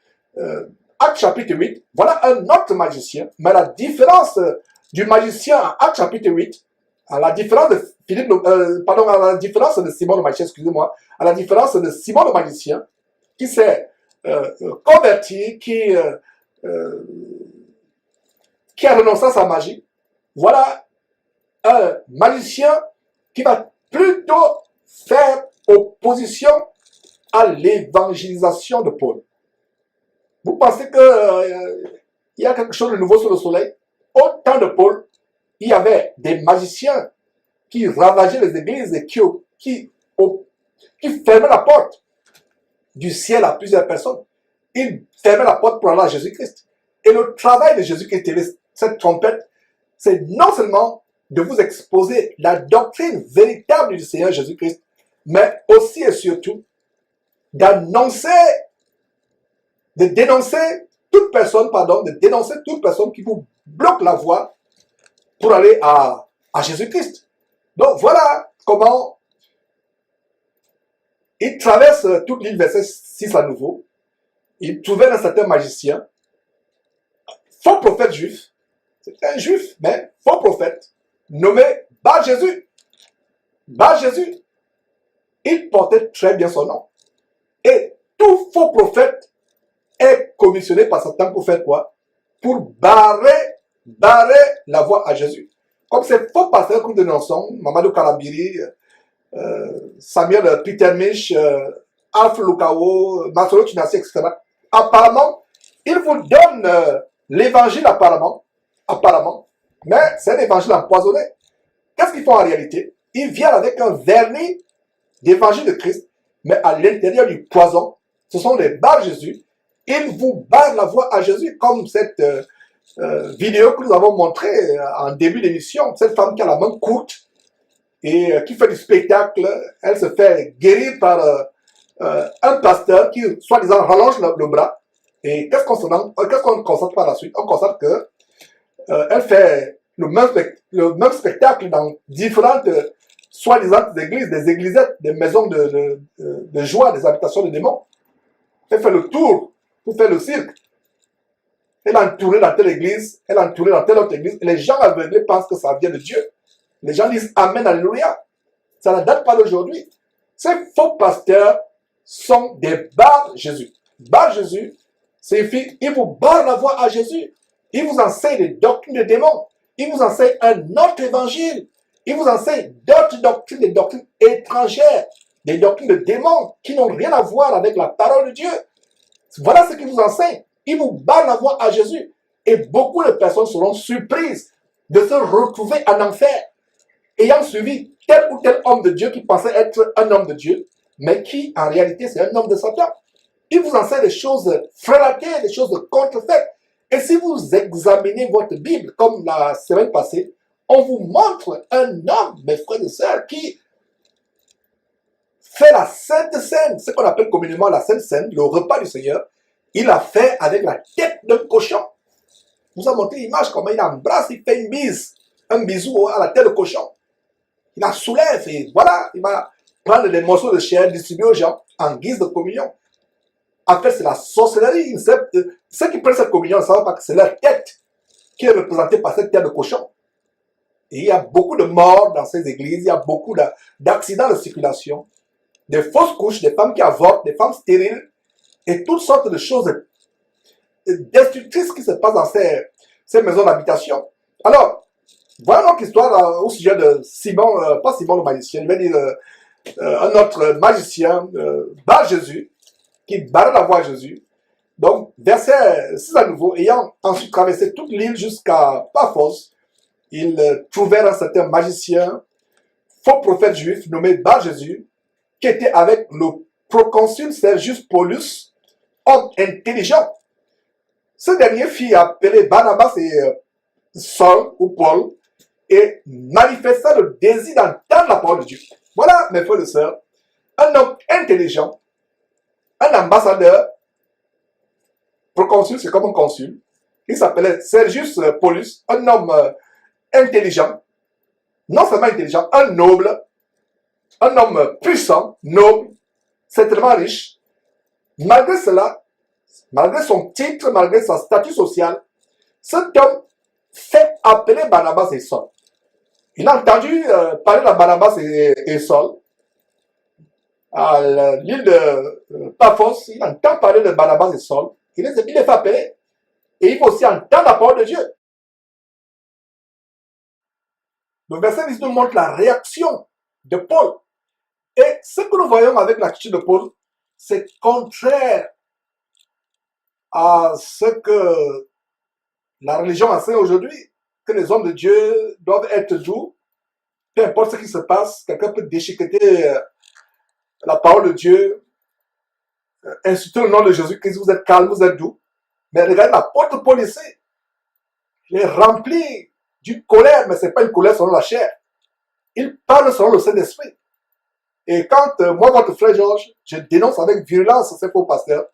Actes chapitre 8, voilà un autre magicien, mais la différence du magicien en Actes chapitre 8, à la différence de Philippe, à la différence de Simon le magicien, excusez-moi, à la différence de Simon le magicien, qui s'est converti, qui a renoncé à sa magie, voilà un magicien qui va plutôt faire opposition à l'évangélisation de Paul. Vous pensez qu'il y a quelque chose de nouveau sur le soleil? Au temps de Paul, il y avait des magiciens qui ravageaient les églises et qui fermaient la porte du ciel à plusieurs personnes. Ils fermaient la porte pour aller à Jésus-Christ. Et le travail de Jésus-Christ, cette trompette, c'est non seulement de vous exposer la doctrine véritable du Seigneur Jésus-Christ, mais aussi et surtout de dénoncer toute personne qui vous bloque la voie pour aller à Jésus-Christ. Donc voilà comment il traverse toute l'île, verset 6 à nouveau. Il trouvait un certain magicien, faux prophète juif, c'était un juif, mais faux prophète, nommé Bar-Jésus. Bar-Jésus, il portait très bien son nom. Et tout faux prophète est commissionné par Satan pour faire quoi? Pour barrer la voie à Jésus. Comme ces faux pasteurs que nous dénonçons, Mamadou Kalabiri, Samuel Peter Mich, Alf Lukao, Masolo Tunasi, etc. Apparemment, ils vous donnent l'évangile apparemment, mais c'est un évangile empoisonné. Qu'est-ce qu'ils font en réalité? Ils viennent avec un vernis d'évangile de Christ, mais à l'intérieur du poison, ce sont les Bar-Jésus. Ils vous barrent la voie à Jésus, comme cette vidéo que nous avons montrée en début d'émission, cette femme qui a la main courte, et qui fait du spectacle, elle se fait guérir par un pasteur qui, soi-disant, rallonge le bras. Et qu'est-ce qu'on constate par la suite? On constate que elle fait le même spectacle dans différentes soi-disant églises, des églisettes, des maisons de joie, des habitations de démons. Elle fait le tour pour faire le cirque. Elle a entouré dans telle église, elle a entouré dans telle autre église. Et les gens aveuglés pensent que ça vient de Dieu. Les gens disent Amen, Alléluia. Ça ne date pas d'aujourd'hui. Ces faux pasteurs sont des barres Jésus. Barre Jésus signifie ils vous barrent la voie à Jésus. Ils vous enseignent des doctrines de démons. Ils vous enseignent un autre évangile. Ils vous enseignent d'autres doctrines, des doctrines étrangères, des doctrines de démons qui n'ont rien à voir avec la parole de Dieu. Voilà ce qu'ils vous enseignent. Ils vous barrent la voie à Jésus. Et beaucoup de personnes seront surprises de se retrouver en enfer, ayant suivi tel ou tel homme de Dieu qui pensait être un homme de Dieu, mais qui en réalité c'est un homme de Satan. Il vous enseigne des choses frelatées, des choses contrefaites. Et si vous examinez votre Bible, comme la semaine passée, on vous montre un homme, mes frères et sœurs, qui fait la Sainte Seine, ce qu'on appelle communément la Sainte Seine, le repas du Seigneur. Il l'a fait avec la tête d'un cochon. Il vous a montré l'image, comment il embrasse, il fait une bise, un bisou à la tête de cochon. Il la soulève et voilà, il va prendre des morceaux de chair distribués aux gens en guise de communion. En fait, c'est la sorcellerie. Ceux qui prennent cette communion ne savent pas que c'est leur tête qui est représentée par cette tête de cochon. Et il y a beaucoup de morts dans ces églises, il y a beaucoup d'accidents de circulation, des fausses couches, des femmes qui avortent, des femmes stériles, et toutes sortes de choses destructrices qui se passent dans ces maisons d'habitation. Alors, voilà notre histoire au sujet de Simon, pas Simon le magicien, je vais dire un autre magicien, Bar Jésus, qui barre la voie à Jésus. Donc, verset 6 à nouveau, ayant ensuite traversé toute l'île jusqu'à Paphos, ils trouvèrent un certain magicien, faux prophète juif, nommé Bar Jésus, qui était avec le proconsul Sergius Paulus, homme intelligent. Ce dernier fit appeler Barnabas et Saul ou Paul et manifesta le désir d'entendre la parole de Dieu. Voilà, mes frères et sœurs, un homme intelligent, un ambassadeur, proconsul, c'est comme un consul, il s'appelait Sergius Paulus, un homme intelligent, non seulement intelligent, un noble, un homme puissant, noble, certainement riche. Malgré cela, malgré son titre, malgré son statut social, cet homme fait appeler Barnabas et Saul. Il a entendu parler de Barnabas et Saul à l'île de Paphos. Il entend parler de Barnabas et Saul. Il les fait appeler. Et il faut aussi entendre la parole de Dieu. Le verset 10 nous montre la réaction de Paul. Et ce que nous voyons avec l'attitude de Paul, c'est contraire à ce que la religion enseigne aujourd'hui, que les hommes de Dieu doivent être doux. Peu importe ce qui se passe, quelqu'un peut déchiqueter la parole de Dieu, insulter le nom de Jésus-Christ, vous êtes calme, vous êtes doux. Mais regardez l'apôtre Paul ici, il est rempli d'une colère, mais ce n'est pas une colère selon la chair. Il parle selon le Saint-Esprit. Et quand moi, votre frère Georges, je dénonce avec virulence ces faux pasteurs,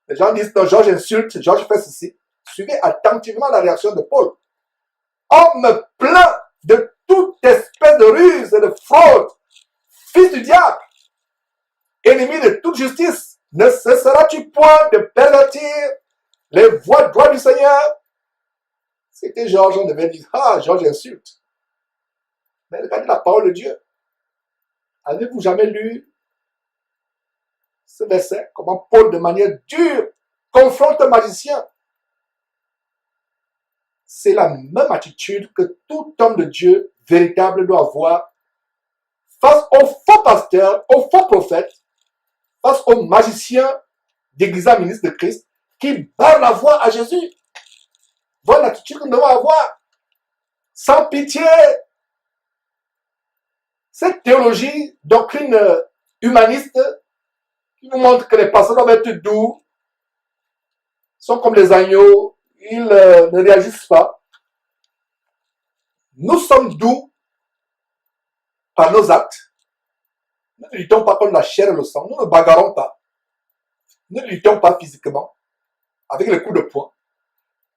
les gens disent, non, Georges insulte, Georges fait ceci. Suivez attentivement la réaction de Paul. Homme plein de toute espèce de ruse et de fraude, fils du diable, ennemi de toute justice, ne cesseras-tu point de pervertir les voies droites du Seigneur? C'était Georges, on devait dire, ah, Georges insulte. Mais regardez la parole de Dieu. Avez-vous jamais lu ce verset? Comment Paul, de manière dure, confronte un magicien? C'est la même attitude que tout homme de Dieu véritable doit avoir face aux faux pasteurs, aux faux prophètes, face aux magiciens déguisés en ministres de Christ qui barrent la voie à Jésus. Voilà l'attitude que nous devons avoir. Sans pitié. Cette théologie, doctrine humaniste, qui nous montre que les pasteurs doivent être doux, sont comme des agneaux, ils ne réagissent pas. Nous sommes doux, par nos actes. Nous ne luttons pas contre la chair et le sang. Nous ne bagarrons pas. Nous ne luttons pas physiquement avec les coups de poing.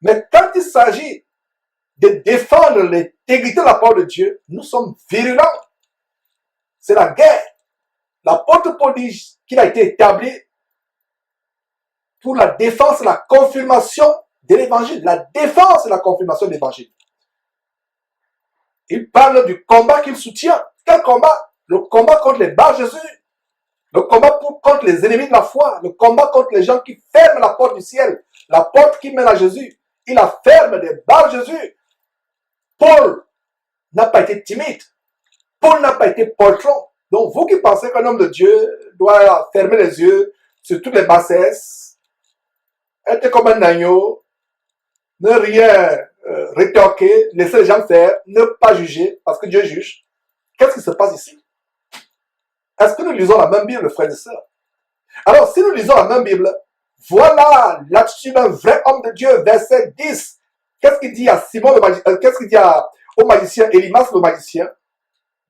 Mais quand il s'agit de défendre l'intégrité de la parole de Dieu, nous sommes virulents. C'est la guerre. L'apôtre Paul dit qu'il a été établi pour la défense et la confirmation de l'évangile. La défense et la confirmation de l'évangile. Il parle du combat qu'il soutient. Quel combat? Le combat contre les bas Jésus. Le combat contre les ennemis de la foi. Le combat contre les gens qui ferment la porte du ciel. La porte qui mène à Jésus. Il la ferme des bas Jésus. Paul n'a pas été timide. Paul n'a pas été poltron. Donc vous qui pensez qu'un homme de Dieu doit fermer les yeux sur toutes les bassesses, être comme un agneau, ne rien rétorquer, laisser les gens faire, ne pas juger, parce que Dieu juge. Qu'est-ce qui se passe ici? Est-ce que nous lisons la même Bible, frères et sœurs? Alors, si nous lisons la même Bible, voilà l'attitude d'un vrai homme de Dieu, verset 10. Qu'est-ce qu'il dit à Simon, qu'est-ce qu'il dit au magicien, Élimas le magicien?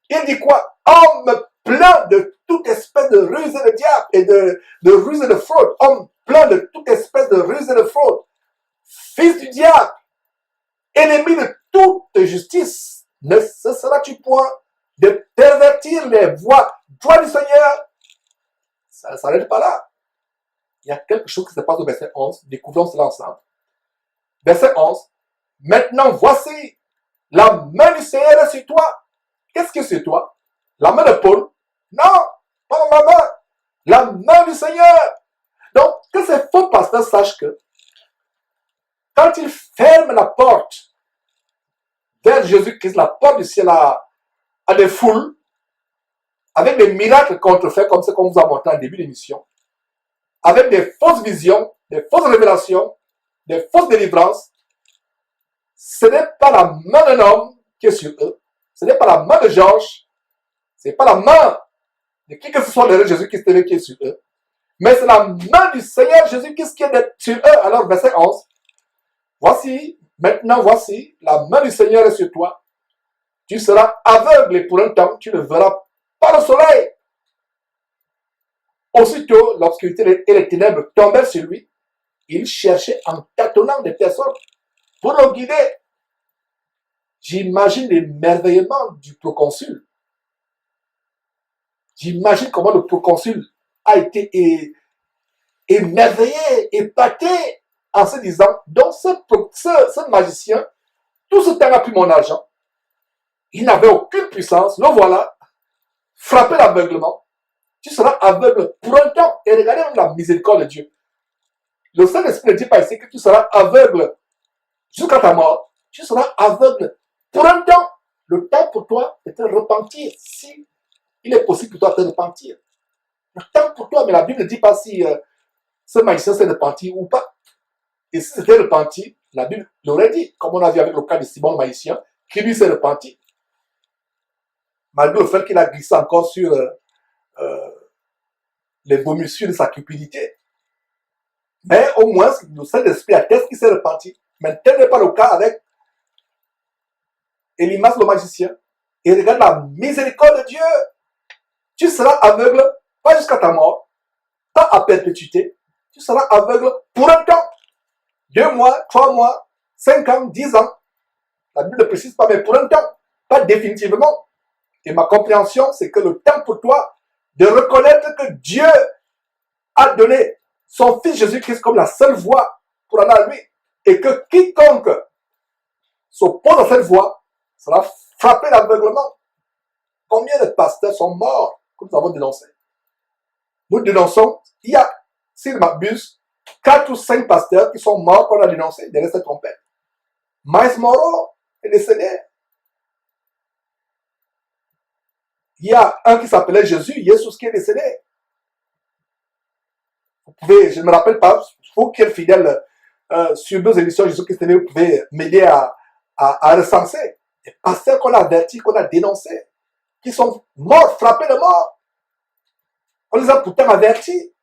Il dit quoi? Homme plein de toute espèce de ruse et de diable et de ruse et de fraude. Homme plein de toute espèce de ruse et de fraude. Fils du diable, ennemi de toute justice, ne cesseras-tu point de pervertir les voies droites du Seigneur? Ça ne s'arrête pas là. Il y a quelque chose qui se passe au verset 11. Découvrons cela ensemble. Verset 11. Maintenant, voici, la main du Seigneur est sur toi. Qu'est-ce que c'est toi? La main de Paul? Non, pas ma main. La main du Seigneur. Donc, que ces faux pasteurs sachent que quand ils ferment la porte vers Jésus-Christ, la porte du ciel à des foules, avec des miracles contrefaits, comme ce qu'on vous a montré en début d'émission, avec des fausses visions, des fausses révélations, des fausses délivrances, ce n'est pas la main d'un homme qui est sur eux, ce n'est pas la main de Georges, ce n'est pas la main de qui que ce soit de Jésus-Christ qui est sur eux, mais c'est la main du Seigneur Jésus-Christ qui est sur eux. Alors, verset 11, voici, maintenant voici, la main du Seigneur est sur toi. Tu seras aveugle et pour un temps, tu ne verras pas le soleil. Aussitôt, l'obscurité et les ténèbres tombèrent sur lui. Il cherchait en tâtonnant des personnes pour le guider. J'imagine l'émerveillement du proconsul. J'imagine comment le proconsul a été émerveillé, épaté, en se disant, donc ce magicien, tout ce temps a pris mon argent. Il n'avait aucune puissance, le voilà, frappé l'aveuglement. Tu seras aveugle pour un temps. Et regardez même la miséricorde de Dieu. Le Saint-Esprit ne dit pas ici que tu seras aveugle jusqu'à ta mort. Tu seras aveugle pour un temps. Le temps pour toi est de repentir. Si il est possible pour toi de te repentir. Le temps pour toi, mais la Bible ne dit pas si ce magicien s'est repenti ou pas. Et si c'était repenti, la Bible l'aurait dit, comme on a vu avec le cas de Simon le magicien, qui lui s'est repenti. Malgré le fait qu'il a glissé encore sur les vomissures de sa cupidité. Mais au moins, le Saint-Esprit atteste qu'il s'est repenti. Mais tel n'est pas le cas avec Élimas le magicien. Et regarde la miséricorde de Dieu. Tu seras aveugle, pas jusqu'à ta mort, pas à perpétuité. Tu seras aveugle pour un temps. 2 mois, 3 mois, 5 ans, 10 ans. La Bible ne précise pas, mais pour un temps, pas définitivement. Et ma compréhension, c'est que le temps pour toi de reconnaître que Dieu a donné son Fils Jésus-Christ comme la seule voie pour aller à lui. Et que quiconque s'oppose à cette voie sera frappé d'aveuglement. Combien de pasteurs sont morts que nous avons dénoncés? Nous dénonçons, il y a, s'il m'abuse, 4 ou 5 pasteurs qui sont morts qu'on a dénoncés derrière cette trompette. Miles Morrow est décédé. Il y a un qui s'appelait Jésus qui est décédé. Vous pouvez, je ne me rappelle pas, vous qui êtes fidèles sur 2 émissions Jésus-Christ, vous pouvez m'aider à recenser. Les pasteurs qu'on a avertis, qu'on a dénoncés, qui sont morts, frappés de mort. On les a pourtant avertis.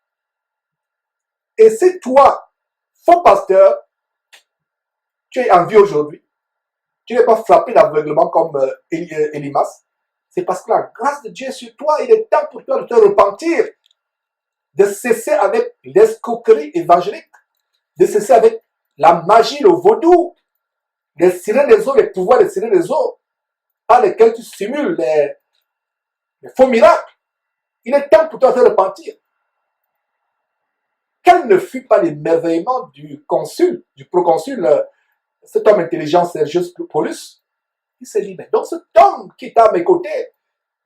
Et si toi, faux pasteur, tu es en vie aujourd'hui, tu n'es pas frappé d'aveuglement comme Élimas, C'est parce que la grâce de Dieu est sur toi. Il est temps pour toi de te repentir, de cesser avec l'escroquerie évangélique, de cesser avec la magie, le vaudou, les sirènes des eaux, les pouvoirs des sirènes des eaux, par lesquels tu simules les faux miracles. Il est temps pour toi de te repentir. Quel ne fut pas l'émerveillement du consul, du proconsul, cet homme intelligent, Sergius Paulus. Il s'est dit, mais donc cet homme qui était à mes côtés,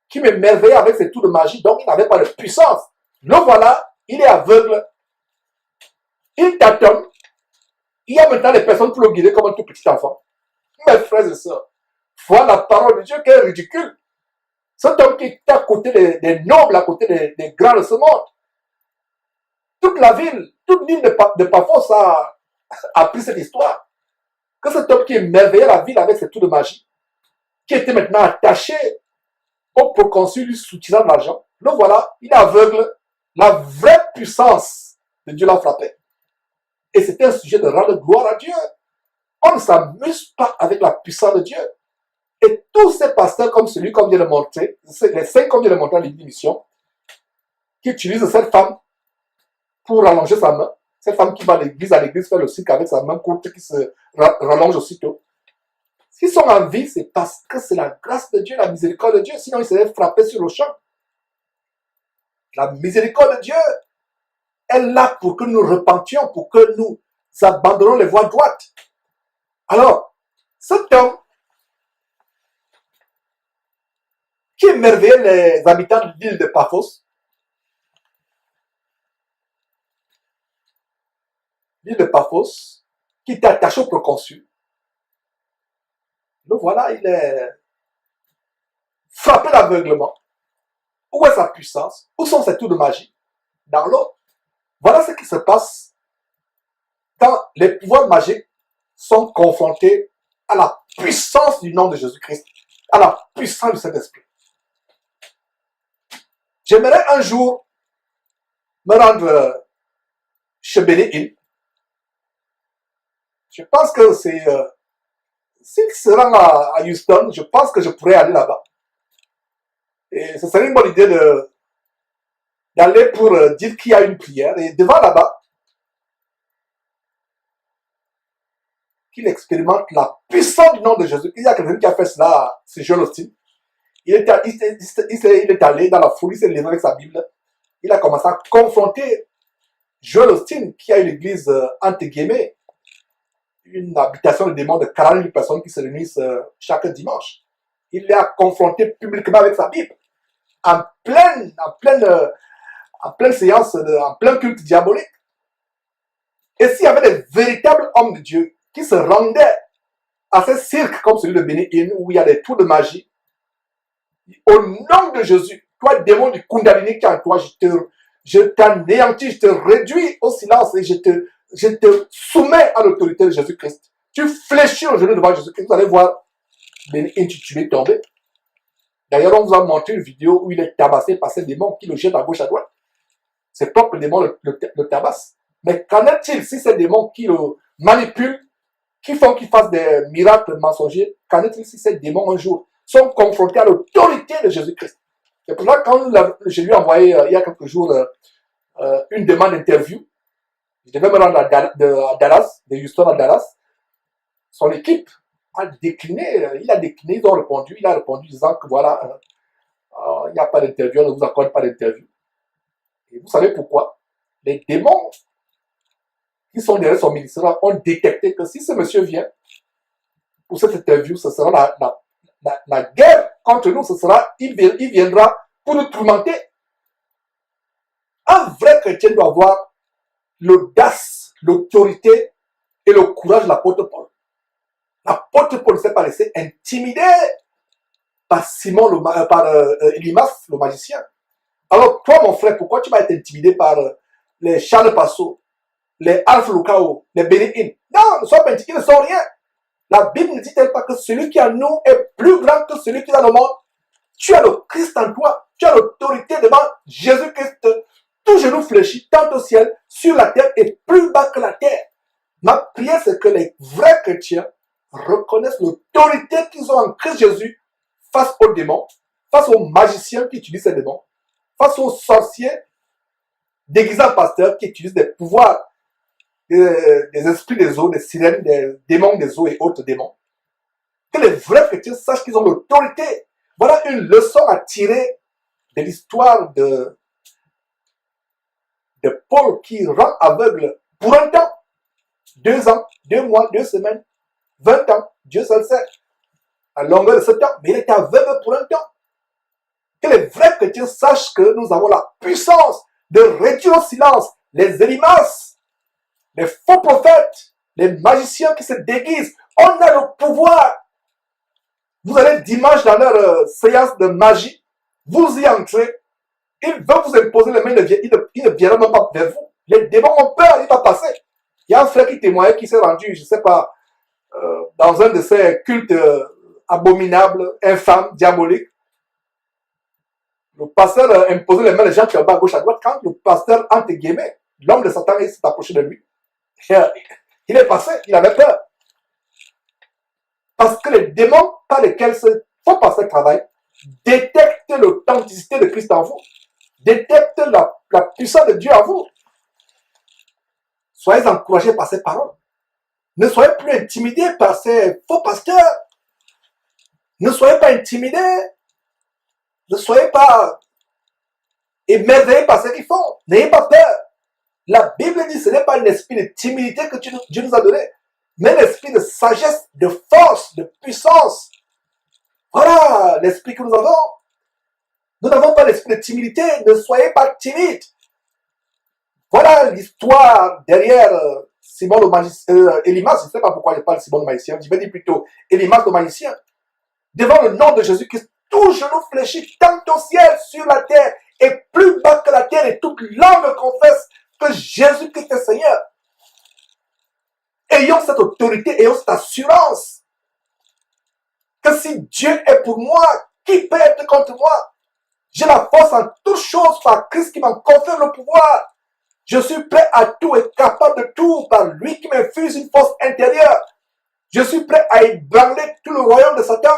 qui m'émerveillait avec ses tours de magie, donc il n'avait pas de puissance. Le voilà, il est aveugle, il tâtonne, il y a maintenant des personnes pour le guider comme un tout petit enfant. Mes frères et sœurs, voilà la parole de Dieu qui est ridicule. Cet homme qui était à côté des nobles, à côté des grands de ce monde. Toute la ville, toute l'île de Paphos a appris cette histoire. Que cet homme qui émerveillait la ville avec ses tours de magie, qui était maintenant attaché au proconsul lui soutiennant de l'argent, le voilà, il est aveugle. La vraie puissance de Dieu l'a frappé. Et c'était un sujet de rendre gloire à Dieu. On ne s'amuse pas avec la puissance de Dieu. Et tous ces pasteurs comme celui qu'on vient de montrer, les 5 qu'on vient de montrer à l'émission, qui utilisent cette femme pour rallonger sa main, cette femme qui va à l'église faire le cirque avec sa main courte qui se rallonge aussitôt. S'ils sont en vie, c'est parce que c'est la grâce de Dieu, la miséricorde de Dieu, sinon ils seraient frappés sur le champ. La miséricorde de Dieu est là pour que nous repentions, pour que nous abandonnons les voies droites. Alors, cet homme qui émerveillait les habitants de l'île de Paphos, qui était attaché au proconsul, le voilà, il est frappé d'aveuglement. Où est sa puissance? Où sont ses tours de magie? Dans l'eau. Voilà ce qui se passe quand les pouvoirs magiques sont confrontés à la puissance du nom de Jésus-Christ, à la puissance du Saint-Esprit. J'aimerais un jour me rendre chez Benny Hinn. Je pense que s'il se rend à Houston, je pense que je pourrais aller là-bas. Et ce serait une bonne idée d'aller pour dire qu'il y a une prière. Et devant là-bas, qu'il expérimente la puissance du nom de Jésus. Il y a quelqu'un qui a fait cela, c'est Joel Osteen. Il est allé dans la foule, il s'est levé avec sa Bible. Il a commencé à confronter Joel Osteen, qui a une église, entre guillemets, une habitation de démons de 40 000 personnes qui se réunissent chaque dimanche. Il l'a confronté publiquement avec sa Bible. En pleine séance, en plein culte diabolique. Et s'il y avait des véritables hommes de Dieu qui se rendaient à ces cirques comme celui de Benny Hinn, où il y a des tours de magie, au nom de Jésus, toi, démon du Kundalini qui est en toi, je t'anéantis, je te réduis au silence et je te soumets à l'autorité de Jésus-Christ. Tu fléchis au genou devant Jésus-Christ. Vous allez voir Benny Hinn, tu es tombé. D'ailleurs, on vous a montré une vidéo où il est tabassé par ces démons qui le jettent à gauche à droite. Ses propres démons le tabassent. Mais qu'en est-il si ces démons qui le manipulent, qui font qu'il fasse des miracles mensongers, qu'en est-il si ces démons un jour sont confrontés à l'autorité de Jésus-Christ? C'est pour ça que quand je lui ai envoyé il y a quelques jours une demande d'interview, je devais me rendre à Dallas, de Houston à Dallas, son équipe a décliné, il a décliné, il a répondu disant que voilà, il n'y a pas d'interview, on ne vous accorde pas d'interview. Et vous savez pourquoi? Les démons qui sont derrière son ministère ont détecté que si ce monsieur vient pour cette interview, ce sera la guerre contre nous, il viendra pour nous tourmenter. Un vrai chrétien doit avoir l'audace, l'autorité et le courage de l'apôtre Paul. L'apôtre Paul ne s'est pas laissé intimider par Elimas, le magicien. Alors toi, mon frère, pourquoi tu vas être intimidé par les Charles Passot, les Alpha Lucao, les Benny Hinn? Non, ne sois pas intimidé, ils ne sont rien. La Bible ne dit-elle pas que celui qui est en nous est plus grand que celui qui est dans le monde? Tu as le Christ en toi, tu as l'autorité devant Jésus-Christ. Tout genou fléchit, tant au ciel, sur la terre et plus bas que la terre. Ma prière, c'est que les vrais chrétiens reconnaissent l'autorité qu'ils ont en Christ Jésus face aux démons, face aux magiciens qui utilisent ces démons, face aux sorciers déguisés en pasteurs qui utilisent des pouvoirs des esprits des eaux, des sirènes, des démons des eaux et autres démons. Que les vrais chrétiens sachent qu'ils ont l'autorité. Voilà une leçon à tirer de l'histoire de Paul qui rend aveugle pour un temps, 2 ans, 2 mois, 2 semaines, 20 ans, Dieu seul sait, à longueur de ce temps, mais il est aveugle pour un temps. Que les vrais chrétiens sachent que nous avons la puissance de réduire au silence les élimas, les faux prophètes, les magiciens qui se déguisent. On a le pouvoir. Vous allez dimanche dans leur séance de magie, vous y entrez, ils veulent vous imposer les mains, ils ne viendront même pas vers vous. Les démons ont peur, il va passer. Il y a un frère qui témoignait, qui s'est rendu, je ne sais pas, dans un de ces cultes abominables, infâmes, diaboliques. Le pasteur imposait les mains des gens qui sont à gauche, à droite. Quand le pasteur, entre guillemets, l'homme de Satan, s'est approché de lui, il est passé, il avait peur. Parce que les démons par lesquels ce faux pasteur travaille détectent l'authenticité de Christ en vous, détectent la puissance de Dieu en vous. Soyez encouragés par ces paroles. Ne soyez plus intimidés par ces faux pasteurs. Ne soyez pas intimidés. Ne soyez pas émerveillés par ce qu'ils font. N'ayez pas peur. La Bible dit que ce n'est pas un esprit de timidité que Dieu nous a donné, mais un esprit de sagesse, de force, de puissance. Voilà l'esprit que nous avons. Nous n'avons pas l'esprit de timidité. Ne soyez pas timides. Voilà l'histoire derrière Simon le magicien, Élimas. Je ne sais pas pourquoi je parle de Simon le magicien. Je vais dire plutôt Élimas le magicien. Devant le nom de Jésus-Christ, tout genou fléchit tant au ciel, sur la terre, et plus bas que la terre, et toute langue confesse que Jésus-Christ est Seigneur. Ayons cette autorité, ayons cette assurance que si Dieu est pour moi, qui peut être contre moi? J'ai la force en toutes choses par Christ qui m'en confère le pouvoir. Je suis prêt à tout et capable de tout par lui qui m'infuse une force intérieure. Je suis prêt à ébranler tout le royaume de Satan.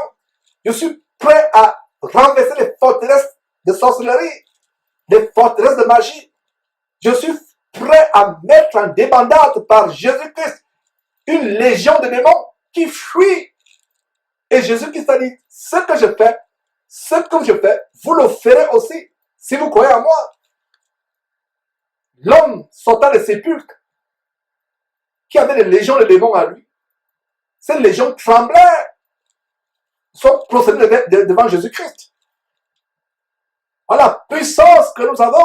Je suis prêt à renverser les forteresses de sorcellerie, les forteresses de magie. Je suis prêt à mettre en débandade par Jésus-Christ une légion de démons qui fuient. Et Jésus-Christ a dit, ce que je fais, vous le ferez aussi, si vous croyez en moi. L'homme sortant des sépulcres, qui avait des légions de démons à lui, ces légions tremblaient, sont procédées devant Jésus-Christ. Voilà la puissance que nous avons.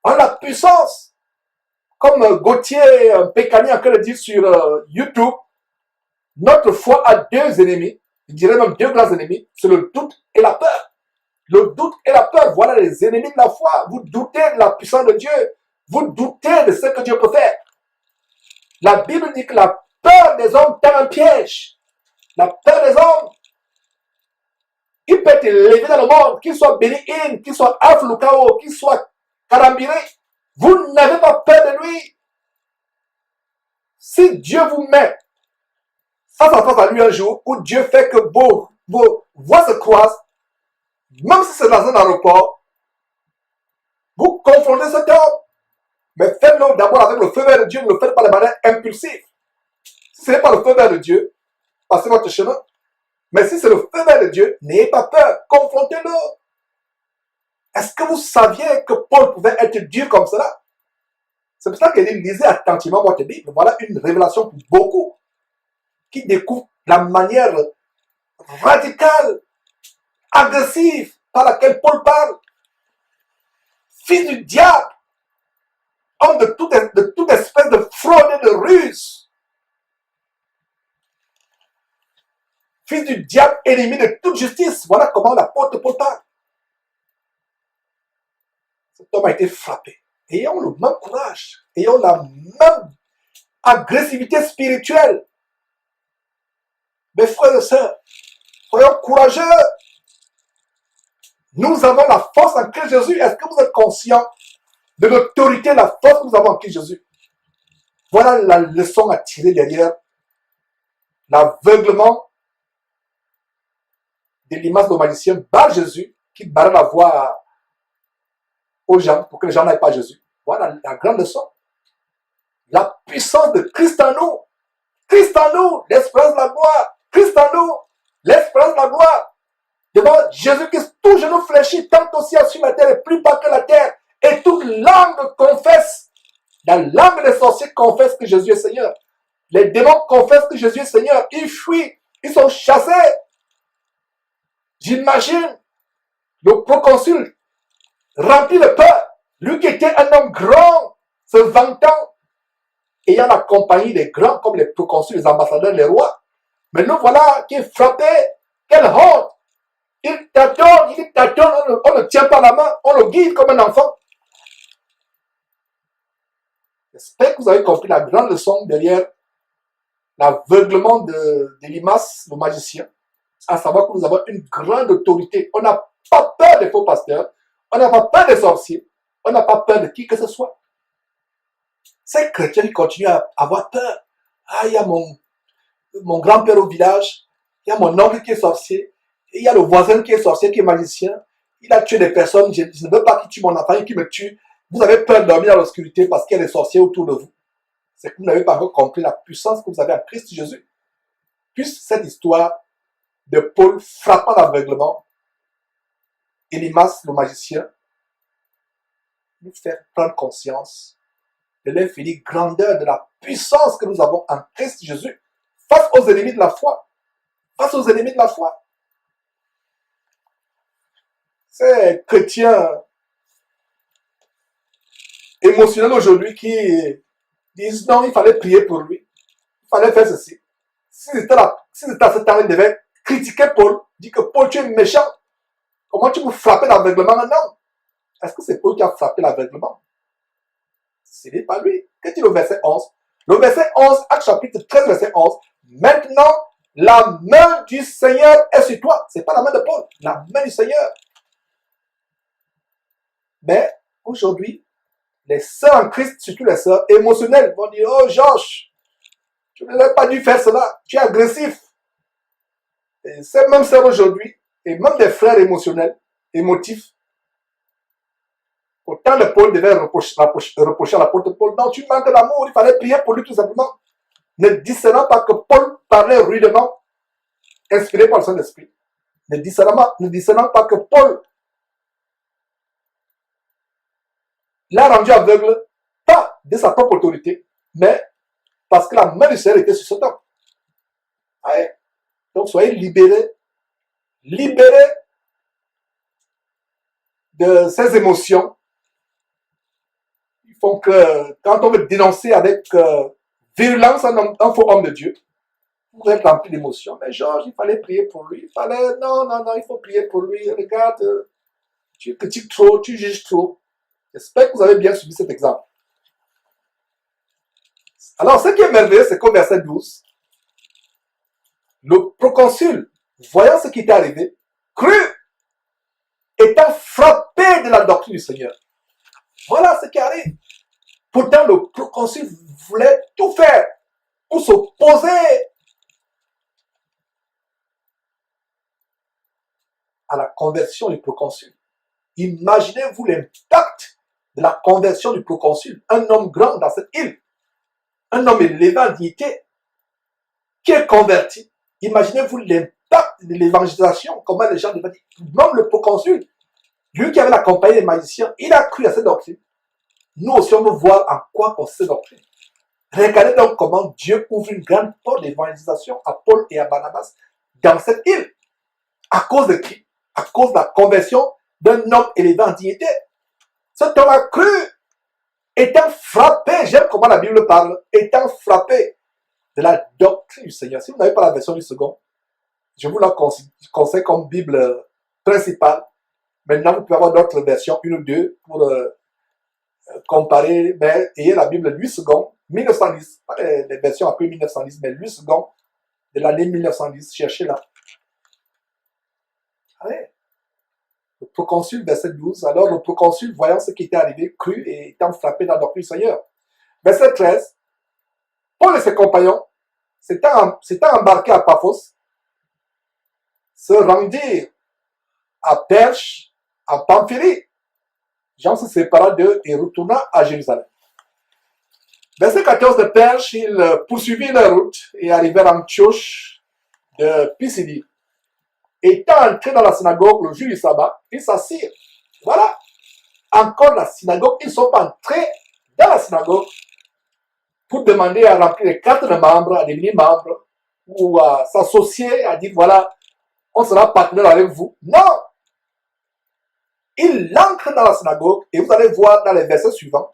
Voilà la puissance. Comme Gauthier Pécani a le dit sur YouTube, notre foi a 2 ennemis, je dirais même 2 grands ennemis, c'est le doute et la peur. Le doute et la peur, voilà les ennemis de la foi. Vous doutez de la puissance de Dieu. Vous doutez de ce que Dieu peut faire. La Bible dit que la peur des hommes tend un piège. La peur des hommes, il peut être élevé dans le monde, qu'il soit béni, qu'il soit aflukao, qu'il soit karambiré. Vous n'avez pas peur de lui. Si Dieu vous met face à face à lui un jour, où Dieu fait que vos voix se croisent, même si c'est dans un aéroport, vous confrontez cet homme. Mais faites-le d'abord avec le feu vert de Dieu, ne le faites pas de manière impulsive. Si ce n'est pas le feu vert de Dieu, passez votre chemin. Mais si c'est le feu vert de Dieu, n'ayez pas peur, confrontez-le. Est-ce que vous saviez que Paul pouvait être dur comme cela? C'est pour ça qu'il dit, lisez attentivement votre Bible. Voilà une révélation pour beaucoup qui découvrent la manière radicale, agressive par laquelle Paul parle. Fils du diable, homme de toute espèce de fraude et de ruse. Fils du diable, ennemi de toute justice. Voilà comment l'apôtre Paul parle. Cet homme a été frappé. Ayons le même courage. Ayons la même agressivité spirituelle. Mes frères et sœurs, soyons courageux. Nous avons la force en Christ Jésus. Est-ce que vous êtes conscients de l'autorité, la force que nous avons en Christ Jésus? Voilà la leçon à tirer derrière l'aveuglement d'Élimas le magicien barre Jésus, qui barre la voie aux gens pour que les gens n'aillent pas à Jésus. Voilà la grande leçon. La puissance de Christ en nous. Christ en nous, l'espérance de la gloire. Christ en nous, l'espérance de la gloire. Devant Jésus-Christ, tout genou fléchit, tant aussi sur la terre et plus bas que la terre. Et toute langue confesse, la langue des sorciers confesse que Jésus est Seigneur. Les démons confessent que Jésus est Seigneur. Ils fuient, ils sont chassés. J'imagine le proconsul rempli de peur, lui qui était un homme grand, se vantant, ayant la compagnie des grands comme les proconsuls, les ambassadeurs, les rois. Mais nous voilà qui est frappé. Quelle honte! Il tâtonne, on ne tient pas la main, on le guide comme un enfant. J'espère que vous avez compris la grande leçon derrière l'aveuglement d'Élimas, le magicien, à savoir que nous avons une grande autorité. On n'a pas peur des faux pasteurs, on n'a pas peur des sorciers, on n'a pas peur de qui que ce soit. Ces chrétiens qui continuent à avoir peur. Ah, il y a mon grand-père au village, il y a mon oncle qui est sorcier, et il y a le voisin qui est sorcier, qui est magicien, il a tué des personnes, je ne veux pas qu'il tue mon enfant et qu'il me tue. Vous avez peur de dormir dans l'obscurité parce qu'il y a des sorciers autour de vous. C'est que vous n'avez pas encore compris la puissance que vous avez en Christ Jésus. Puisse cette histoire de Paul frappant l'aveuglement, Élimas le magicien, nous faire prendre conscience de l'infinie grandeur de la puissance que nous avons en Christ Jésus face aux ennemis de la foi. Face aux ennemis de la foi. Ces chrétiens émotionnels aujourd'hui qui disent non, il fallait prier pour lui, il fallait faire ceci. Si c'était à ce temps, ils devaient critiquer Paul, dire que Paul, tu es méchant. Comment tu peux frapper l'aveuglement un homme? Est-ce que c'est Paul qui a frappé l'aveuglement? Ce n'est pas lui. Qu'est-ce qu'il dit au verset 11? Le verset 11, Acte chapitre 13, verset 11. Maintenant, la main du Seigneur est sur toi. Ce n'est pas la main de Paul, la main du Seigneur. Mais aujourd'hui, les sœurs en Christ, surtout les sœurs émotionnelles, vont dire, oh Georges, tu n'aurais pas dû faire cela, tu es agressif. Et ces mêmes sœurs aujourd'hui, et même des frères émotionnels, émotifs, au temps de Paul, devaient reprocher à l'apôtre Paul, non, tu manques d'amour, il fallait prier pour lui tout simplement. Ne discernant pas que Paul parlait rudement, inspiré par le Saint-Esprit. Ne discernant pas que Paul l'a rendu aveugle, pas de sa propre autorité, mais parce que la main du Seigneur était sur cet homme. Ouais. Donc soyez libérés de ces émotions. Ils font que quand on veut dénoncer avec virulence un faux homme de Dieu, vous êtes rempli d'émotions. Mais Georges, il fallait prier pour lui. Il fallait, non, il faut prier pour lui. Regarde, tu critiques trop, tu juges trop. J'espère que vous avez bien suivi cet exemple. Alors, ce qui est merveilleux, c'est qu'au verset 12, le proconsul, voyant ce qui était arrivé, crut, étant frappé de la doctrine du Seigneur. Voilà ce qui arrive. Pourtant, le proconsul voulait tout faire pour s'opposer à la conversion du proconsul. Imaginez-vous l'impact de la conversion du proconsul. Un homme grand dans cette île, un homme élevé en dignité, qui est converti. Imaginez-vous l'impact de l'évangélisation, comment les gens devaient dire. Même le proconsul, lui qui avait accompagné les magiciens, il a cru à cette doctrine. Nous aussi, on veut voir en quoi consiste cette doctrine. Regardez donc comment Dieu ouvre une grande porte d'évangélisation à Paul et à Barnabas dans cette île. À cause de qui? À cause de la conversion d'un homme élevé en dignité. Cet homme a cru, étant frappé, j'aime comment la Bible parle, étant frappé de la doctrine du Seigneur. Si vous n'avez pas la version du second, je vous la conseille comme Bible principale. Maintenant, vous pouvez avoir d'autres versions, une ou deux, pour comparer, mais ayez la Bible 8 secondes, 1910, pas les versions après 1910, mais 8 secondes de l'année 1910, cherchez-la. Allez. Le proconsul, verset 12, alors le proconsul, voyant ce qui était arrivé, crut et étant frappé dans la doctrine du Seigneur. Verset 13, Paul et ses compagnons s'étant embarqués à Paphos, se rendirent à Perche, en Pamphylie. Jean se sépara d'eux et retourna à Jérusalem. Verset 14 de Perche, ils poursuivirent leur route et arrivèrent à Antioche de Pisidie. Étant entrés dans la synagogue le jour du sabbat, ils s'assirent. Voilà, encore la synagogue, ils ne sont pas entrés dans la synagogue pour demander à remplir les cartes de membres, à devenir membres, ou à s'associer, à dire voilà, on sera partenaire avec vous. Non! Ils entrent dans la synagogue et vous allez voir dans les versets suivants,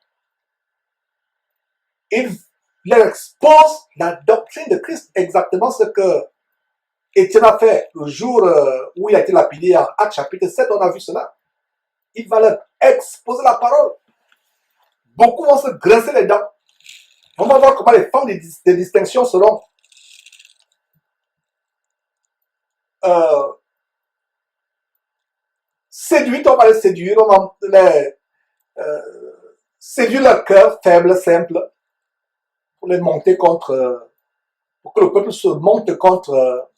il leur expose la doctrine de Christ, exactement ce que Étienne a fait le jour où il a été lapidé en Actes chapitre 7, on a vu cela. Il va leur exposer la parole. Beaucoup vont se graisser les dents. On va voir comment les formes des distinctions seront séduites, on va les séduire, on va les séduire leur cœur faible, simple, pour les monter contre, pour que le peuple se monte contre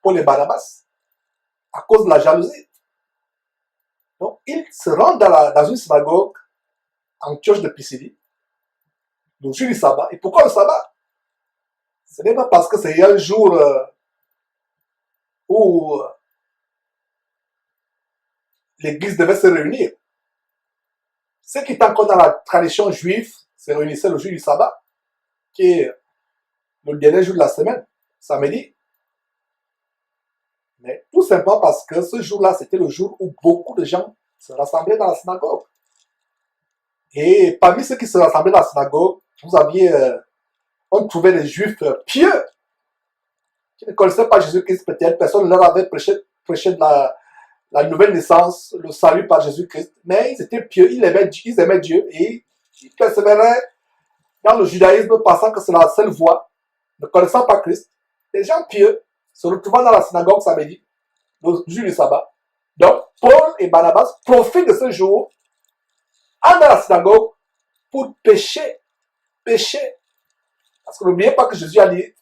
Paul et Barnabas, à cause de la jalousie. Donc, ils se rendent dans une synagogue, en Antioche de Pisidie, le jour du sabbat. Et pourquoi le sabbat? Ce n'est pas parce que c'est un jour où l'église devait se réunir. Ce qui est encore dans la tradition juive, se réunissaient le jour du sabbat, qui est le dernier jour de la semaine, samedi. Mais tout simplement parce que ce jour-là, c'était le jour où beaucoup de gens se rassemblaient dans la synagogue. Et parmi ceux qui se rassemblaient dans la synagogue, vous aviez, on trouvait des juifs pieux, qui ne connaissaient pas Jésus-Christ peut-être, personne ne leur avait prêché de la nouvelle naissance, le salut par Jésus-Christ, mais ils étaient pieux, ils aimaient Dieu et ils persévéraient dans le judaïsme pensant que c'est la seule voie, ne connaissant pas Christ. Les gens pieux se retrouvant dans la synagogue samedi, le jour du sabbat. Donc, Paul et Barnabas profitent de ce jour, entrent dans la synagogue pour pécher. Parce que n'oubliez pas que Jésus a dit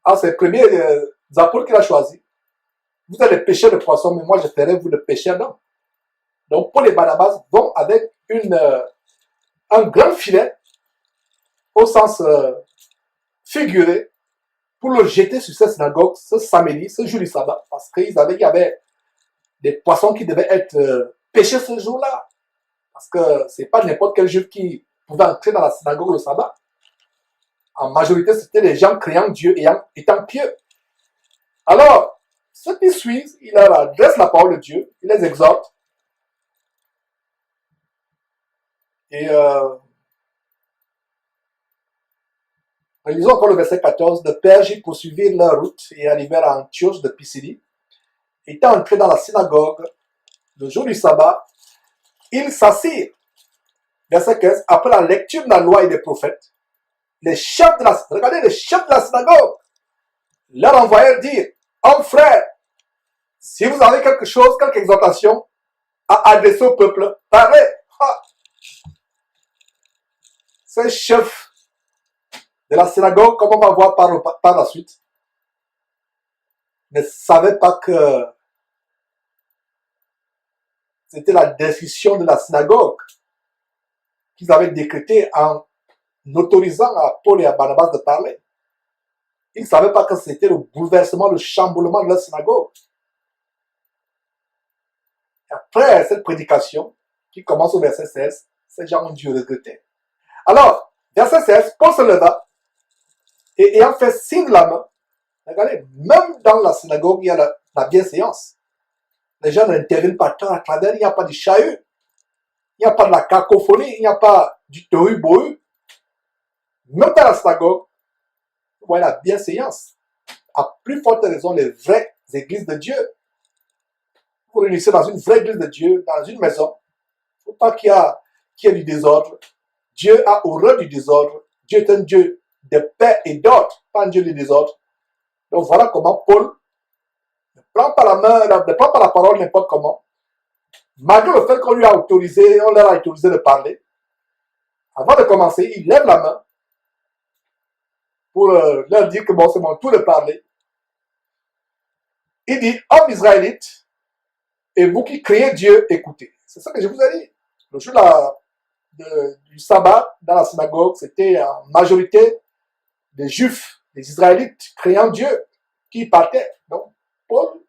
à ses premiers apôtres qu'il a choisis, vous êtes les pêcheurs de poissons, mais moi je ferai vous le pêcheur d'hommes. Donc Paul et Barnabas vont avec un grand filet, au sens figuré, pour le jeter sur cette synagogue ce samedi, ce jour du sabbat, parce qu'il y avait des poissons qui devaient être pêchés ce jour-là. Parce que c'est pas n'importe quel juif qui pouvait entrer dans la synagogue le sabbat. En majorité, c'était les gens créant Dieu et étant pieux. Alors, ceux qui suivent, il leur adresse la parole de Dieu, il les exhorte. Et lisons encore le verset 14. De Perge, ils poursuivirent leur route et arrivèrent à Antioche de Pisidie. Étant entrés dans la synagogue, le jour du sabbat, ils s'assirent. Verset 15. Après la lecture de la loi et des prophètes, les chefs de la synagogue leur envoyèrent dire, hommes frères, si vous avez quelque chose, quelque exhortation à adresser au peuple, parlez. Ces chefs de la synagogue, comme on va voir par la suite, ne savaient pas que c'était la décision de la synagogue qu'ils avaient décrétée en autorisant à Paul et à Barnabas de parler. Ils ne savaient pas que c'était le bouleversement, le chamboulement de leur synagogue. Et après cette prédication, qui commence au verset 16, ces gens ont dû regretter. Alors, verset 16, Paul se leva et ayant fait signe de la main, regardez, même dans la synagogue, il y a la bienséance. Les gens n'interviennent pas tant à travers, il n'y a pas de chahut, il n'y a pas de la cacophonie, il n'y a pas du tohu-bohu. Même dans la synagogue, vous voyez la bienséance. À plus forte raison, les vraies églises de Dieu. Vous vous réunissez dans une vraie église de Dieu, dans une maison. Il ne faut pas qu'il y ait du désordre. Dieu a horreur du désordre. Dieu est un Dieu de paix et d'ordre, pas un Dieu de désordre. Donc voilà comment Paul ne prend pas la parole n'importe comment. Malgré le fait qu'on leur a autorisé de parler, avant de commencer, il lève la main pour leur dire que bon, c'est mon tour de parler. Il dit, hommes israélites, et vous qui créez Dieu, écoutez. C'est ça que je vous ai dit. Le jour du sabbat, dans la synagogue, c'était en majorité des Juifs, des Israélites, créant Dieu, qui partaient. Donc, Paul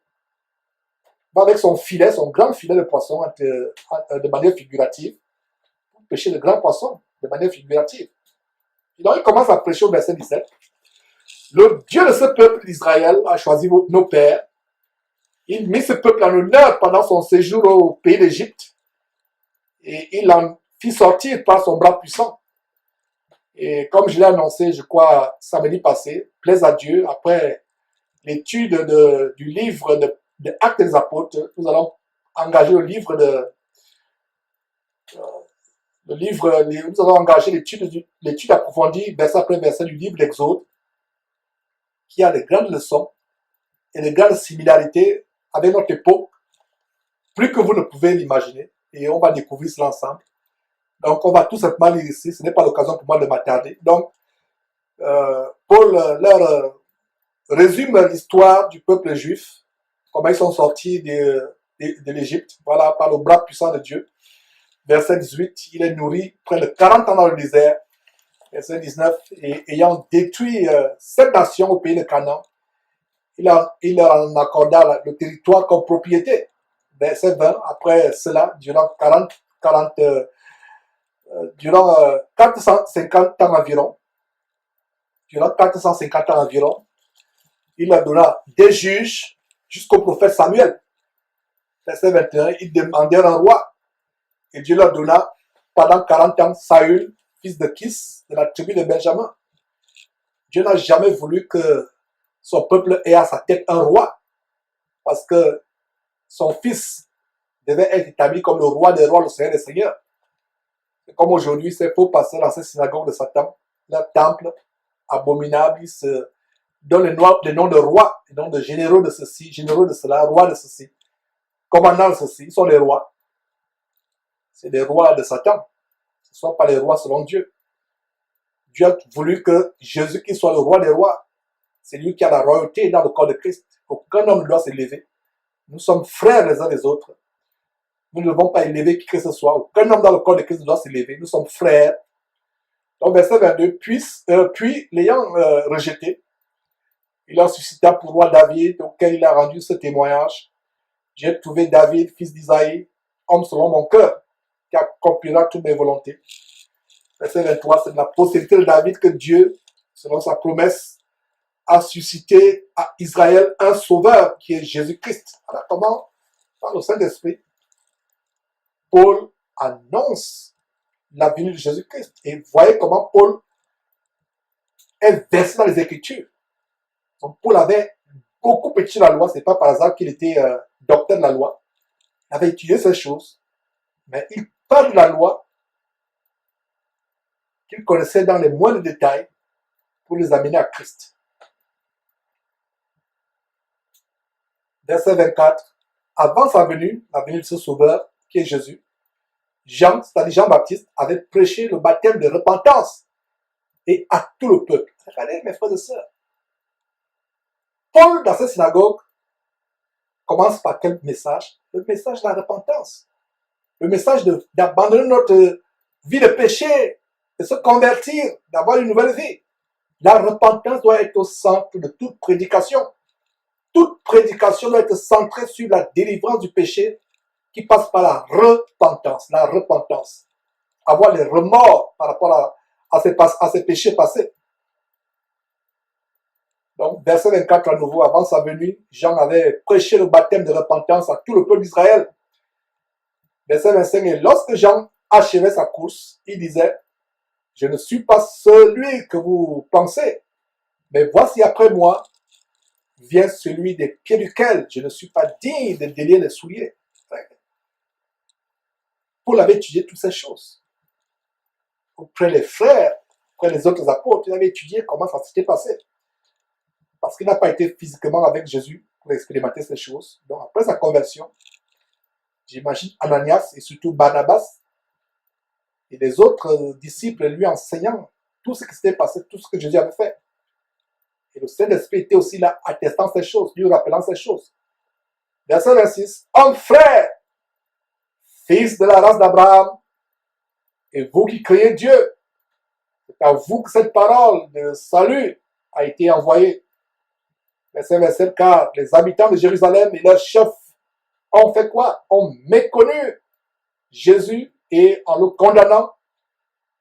va avec son filet, son grand filet de poisson, de manière figurative, pour pêcher de grands poissons, de manière figurative. Et donc, il commence à prêcher au verset 17. Le Dieu de ce peuple d'Israël a choisi nos pères. Il mit ce peuple en honneur pendant son séjour au pays d'Égypte. Et il en fit sortir par son bras puissant. Et comme je l'ai annoncé, je crois, samedi passé, plaise à Dieu, après l'étude du livre de Actes des Apôtres, nous allons engager nous allons engager l'étude approfondie, verset après verset du livre d'Exode, qui a de grandes leçons et de grandes similarités avec notre époque, plus que vous ne pouvez l'imaginer, et on va découvrir cela ensemble. Donc, on va tout simplement lire ici, ce n'est pas l'occasion pour moi de m'attarder. Donc, Paul leur résume l'histoire du peuple juif, comment ils sont sortis de l'Égypte, voilà, par le bras puissant de Dieu. Verset 18, il est nourri près de 40 ans dans le désert. Verset 19, et ayant détruit 7 nations au pays de Canaan, il leur en accorda le territoire comme propriété. Verset 20, après cela, durant 450 ans environ, il leur donna des juges jusqu'au prophète Samuel. Verset 21, ils demandèrent un roi. Et Dieu leur donna pendant 40 ans Saül, fils de Kis, de la tribu de Benjamin. Dieu n'a jamais voulu que son peuple ait à sa tête un roi, parce que son fils devait être établi comme le roi des rois, le Seigneur des seigneurs. Et comme aujourd'hui, ces faux pasteurs dans ces synagogues de Satan, leur temple abominable, ils se donnent les noms de rois, les noms de généraux de ceci, généraux de cela, rois de ceci, commandants de ceci, ils sont les rois. C'est des rois de Satan. Ce ne sont pas les rois selon Dieu. Dieu a voulu que Jésus-Christ soit le roi des rois. C'est lui qui a la royauté dans le corps de Christ. Aucun homme ne doit s'élever. Nous sommes frères les uns les autres. Nous ne devons pas élever qui que ce soit. Aucun homme dans le corps de Christ ne doit s'élever. Nous sommes frères. Donc, verset 22, puis l'ayant rejeté, il en suscita pour roi David, auquel il a rendu ce témoignage. J'ai trouvé David, fils d'Isaïe, homme selon mon cœur, qui accomplira toutes mes volontés. Verset 23, c'est de la postérité de David que Dieu, selon sa promesse, a suscité à Israël un sauveur qui est Jésus-Christ. Alors comment, par le Saint-Esprit, Paul annonce la venue de Jésus-Christ. Et voyez comment Paul est versé dans les Écritures. Donc Paul avait beaucoup étudié la loi, c'est pas par hasard qu'il était docteur de la loi. Il avait étudié ces choses, mais il parle de la loi qu'il connaissait dans les moindres détails pour les amener à Christ. Verset 24. Avant sa venue, la venue de ce sauveur, qui est Jésus, Jean, c'est-à-dire Jean-Baptiste, avait prêché le baptême de repentance et à tout le peuple. Regardez, mes frères et sœurs. Paul, dans cette synagogue, commence par quel message? Le message de la repentance. Le message d'abandonner notre vie de péché, de se convertir, d'avoir une nouvelle vie. La repentance doit être au centre de toute prédication. Toute prédication doit être centrée sur la délivrance du péché qui passe par la repentance. La repentance. Avoir les remords par rapport à ces péchés passés. Donc, verset 24 à nouveau, avant sa venue, Jean avait prêché le baptême de repentance à tout le peuple d'Israël. Verset 25, et lorsque Jean achevait sa course, il disait, je ne suis pas celui que vous pensez, mais voici après moi, vient celui des pieds duquel je ne suis pas digne de délier les souliers. Paul avait étudié toutes ces choses. Auprès des frères, auprès des autres apôtres, il avait étudié comment ça s'était passé. Parce qu'il n'a pas été physiquement avec Jésus pour expérimenter ces choses. Donc après sa conversion, j'imagine Ananias et surtout Barnabas et les autres disciples lui enseignant tout ce qui s'était passé, tout ce que Jésus avait fait. Et le Saint-Esprit était aussi là attestant ces choses, lui rappelant ces choses. Verset 26. Homme frère, fils de la race d'Abraham, et vous qui craignez Dieu, c'est à vous que cette parole de salut a été envoyée. Verset 27, les habitants de Jérusalem et leurs chefs ont fait quoi? Ont méconnu Jésus et en le condamnant,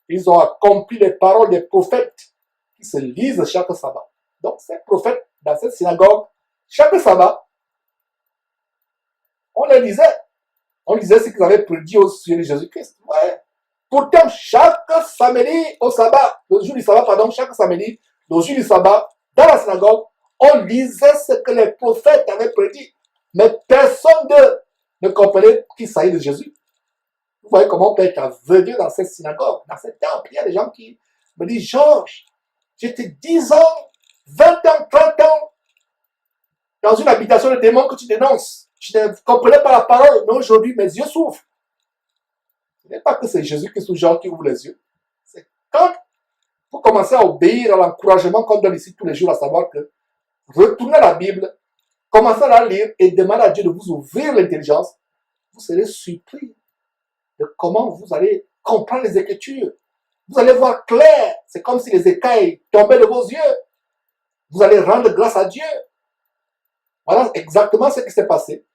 ils ont accompli les paroles des prophètes qui se lisent chaque sabbat. Donc ces prophètes dans cette synagogue, chaque sabbat, on les lisait. On lisait ce qu'ils avaient prédit au sujet de Jésus-Christ. Ouais. Pourtant, chaque samedi au sabbat, le jour du sabbat, pardon, chaque samedi, le jour du sabbat, dans la synagogue, on lisait ce que les prophètes avaient prédit. Mais personne ne comprenait qu'il s'agit de Jésus. Vous voyez comment on peut être aveuglé dans cette synagogue, dans cette temple. Il y a des gens qui me disent, Georges, j'étais 10 ans, 20 ans, 30 ans, dans une habitation de démons que tu dénonces. Je ne comprenais pas la parole, mais aujourd'hui, mes yeux s'ouvrent. Ce n'est pas que c'est Jésus-Christ ou Jean qui ouvre les yeux. C'est quand vous commencez à obéir à l'encouragement qu'on donne ici tous les jours, à savoir que retournez à la Bible, commencez à la lire et demandez à Dieu de vous ouvrir l'intelligence, vous serez surpris de comment vous allez comprendre les Écritures. Vous allez voir clair. C'est comme si les écailles tombaient de vos yeux. Vous allez rendre grâce à Dieu. Voilà exactement ce qui s'est passé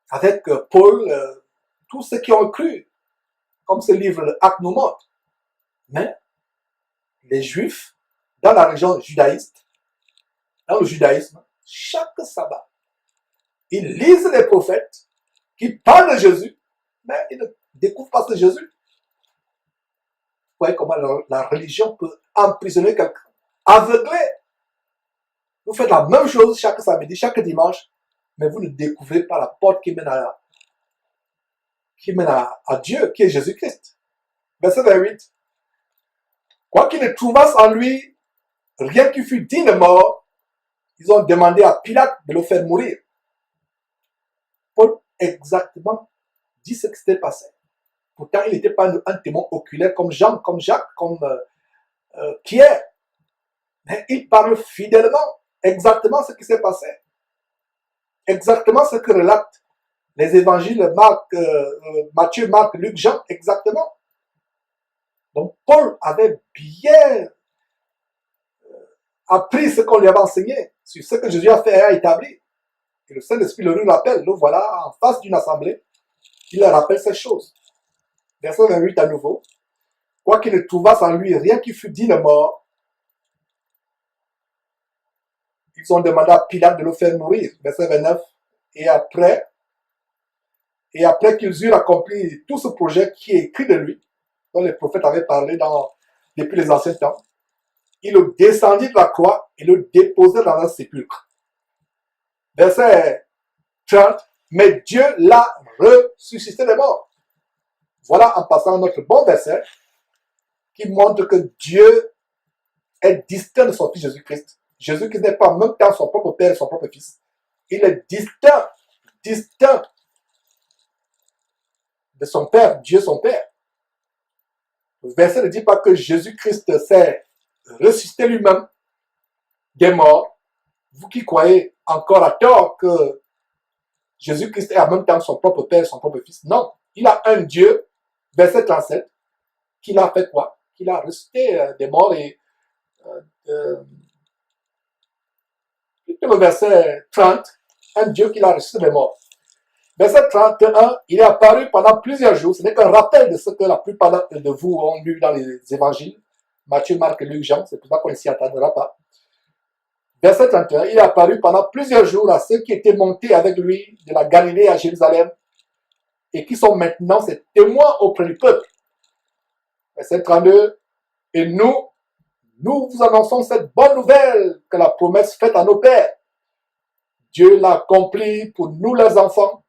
avec Paul, tous ceux qui ont cru, comme ce livre Actes nous montre. Mais les Juifs, dans la région judaïste, dans le judaïsme, chaque sabbat, ils lisent les prophètes qui parlent de Jésus, mais ils ne découvrent pas ce Jésus. Vous voyez comment la religion peut emprisonner quelqu'un, aveugler. Vous faites la même chose chaque samedi, chaque dimanche, mais vous ne découvrez pas la porte qui mène à Dieu, qui est Jésus-Christ. Verset 28. Quoi qu'ils ne trouvassent en lui rien qui fût digne de mort, ils ont demandé à Pilate de le faire mourir. Paul exactement dit ce qui s'était passé. Pourtant, il n'était pas un témoin oculaire comme Jean, comme Jacques, comme Pierre. Mais il parle fidèlement exactement ce qui s'est passé. Exactement ce que relatent les évangiles Matthieu, Marc, Luc, Jean, exactement. Donc Paul avait bien appris ce qu'on lui avait enseigné, sur ce que Jésus a fait et a établi. Et le Saint-Esprit le lui rappelle, le voilà en face d'une assemblée, il leur rappelle ces choses. Verset 28 à nouveau. Quoi qu'il ne trouvasse en lui rien qui fût digne de mort, ils ont demandé à Pilate de le faire mourir. Verset 29. Et après qu'ils eurent accompli tout ce projet qui est écrit de lui, dont les prophètes avaient parlé depuis les anciens temps, il le descendit de la croix et le déposa dans un sépulcre. Verset 30. Mais Dieu l'a ressuscité des morts. Voilà en passant notre bon verset qui montre que Dieu est distinct de son Fils Jésus-Christ. Jésus-Christ n'est pas en même temps son propre Père et son propre Fils. Il est distinct de son Père, Dieu son Père. Le verset ne dit pas que Jésus-Christ s'est ressuscité lui-même des morts. Vous qui croyez encore à tort que Jésus-Christ est en même temps son propre Père et son propre Fils. Non, il a un Dieu, verset 37, qu'il a fait quoi? Qu'il a ressuscité des morts et le verset 30, un Dieu qu'il a ressuscité des morts. Verset 31, il est apparu pendant plusieurs jours. Ce n'est qu'un rappel de ce que la plupart de vous ont lu dans les évangiles. Matthieu, Marc, Luc, Jean. C'est pour ça qu'on ne s'y attendra pas. Verset 31, il est apparu pendant plusieurs jours à ceux qui étaient montés avec lui de la Galilée à Jérusalem et qui sont maintenant ses témoins auprès du peuple. Verset 32, et nous vous annonçons cette bonne nouvelle que la promesse faite à nos pères. Dieu l'a accompli pour nous les enfants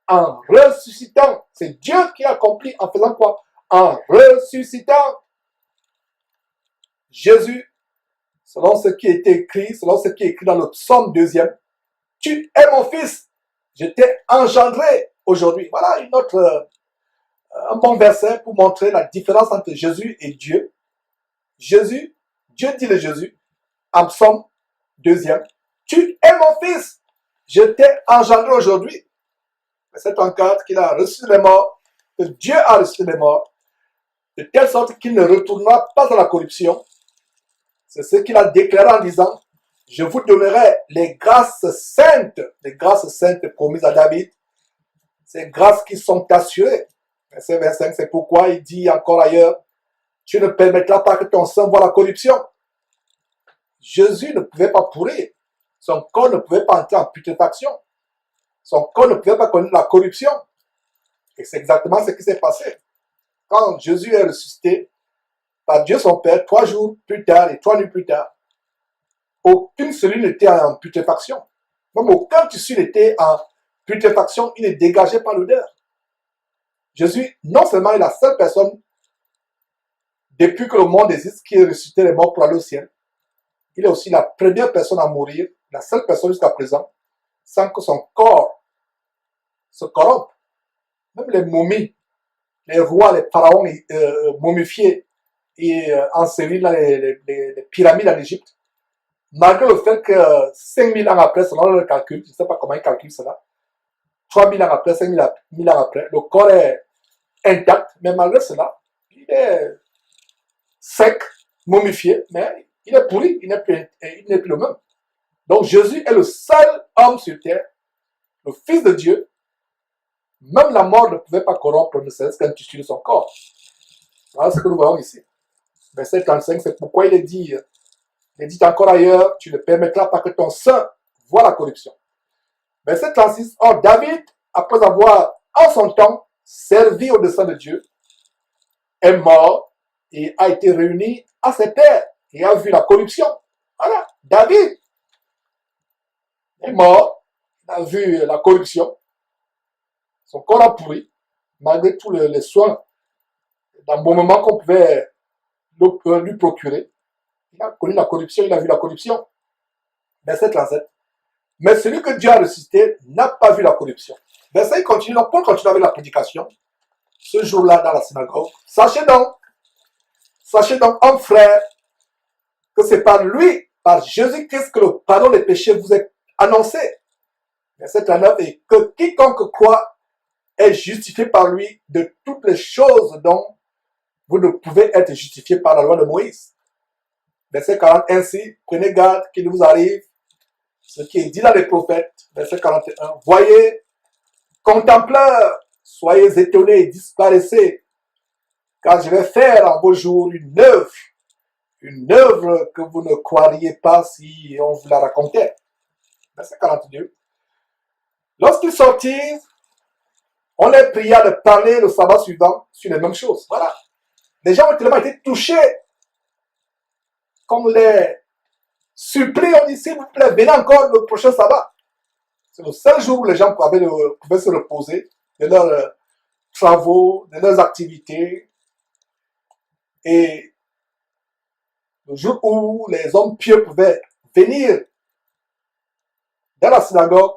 en ressuscitant. C'est Dieu qui a accompli en faisant quoi? En ressuscitant Jésus, selon ce qui est écrit, dans le psaume 2e. Tu es mon fils, je t'ai engendré aujourd'hui. Voilà un bon verset pour montrer la différence entre Jésus et Dieu. Dieu dit de Jésus, en psaume 2e, tu es mon fils, Je t'ai engendré aujourd'hui. Verset 34, qu'il a reçu les morts, que Dieu a reçu les morts, de telle sorte qu'il ne retournera pas dans la corruption. C'est ce qu'il a déclaré en disant, je vous donnerai les grâces saintes promises à David, ces grâces qui sont assurées. Verset 25, c'est pourquoi il dit encore ailleurs, tu ne permettras pas que ton sang voie la corruption. Jésus ne pouvait pas pourrir. Son corps ne pouvait pas entrer en putréfaction. Son corps ne pouvait pas connaître la corruption. Et c'est exactement ce qui s'est passé. Quand Jésus est ressuscité par Dieu son Père, 3 jours plus tard et 3 nuits plus tard, aucune cellule n'était en putréfaction. Même aucun tissu n'était en putréfaction, il est dégagé par l'odeur. Jésus, non seulement est la seule personne, depuis que le monde existe, qui est ressuscité les morts pour aller au ciel, il est aussi la première personne à mourir, la seule personne jusqu'à présent, sans que son corps se corrompe. Même les momies, les rois, les pharaons momifiés et ensevelis dans les pyramides en Égypte, malgré le fait que 5000 ans après, selon le calcul, je ne sais pas comment ils calculent cela, 3000 ans après, 5000 ans après, le corps est intact, mais malgré cela, il est sec, momifié, mais il est pourri, il n'est plus le même. Donc Jésus est le seul homme sur terre, le Fils de Dieu. Même la mort ne pouvait pas corrompre ne serait-ce qu'un tissu de son corps. Voilà ce que nous voyons ici. Verset 35, c'est pourquoi il est dit encore ailleurs, tu ne permettras pas que ton sang voie la corruption. Verset 36, or David, après avoir en son temps servi au dessein de Dieu, est mort et a été réuni à ses pères et a vu la corruption. Voilà, David est mort, il a vu la corruption, son corps a pourri, malgré tous les soins d'embaumement qu'on pouvait lui procurer. Il a connu la corruption, il a vu la corruption. Verset 37. Mais celui que Dieu a ressuscité n'a pas vu la corruption. Verset continue, donc Paul continue avec la prédication. Ce jour-là dans la synagogue. Sachez donc, homme frère, que c'est par lui, par Jésus-Christ, que le pardon des péchés vous est annoncé. Verset 39. Et que quiconque croit est justifié par lui de toutes les choses dont vous ne pouvez être justifié par la loi de Moïse. Verset 40. Ainsi, prenez garde qu'il ne vous arrive ce qui est dit dans les prophètes. Verset 41. Voyez, contempleurs, soyez étonnés et disparaissez, car je vais faire en vos jours une œuvre que vous ne croiriez pas si on vous la racontait. Verset 42. Lorsqu'ils sortirent, on les pria de parler le sabbat suivant sur les mêmes choses. Voilà. Les gens ont tellement été touchés qu'on les supplie, on dit s'il vous plaît, venez encore le prochain sabbat. C'est le seul jour où les gens pouvaient se reposer de leurs travaux, de leurs activités. Et le jour où les hommes pieux pouvaient venir dans la synagogue,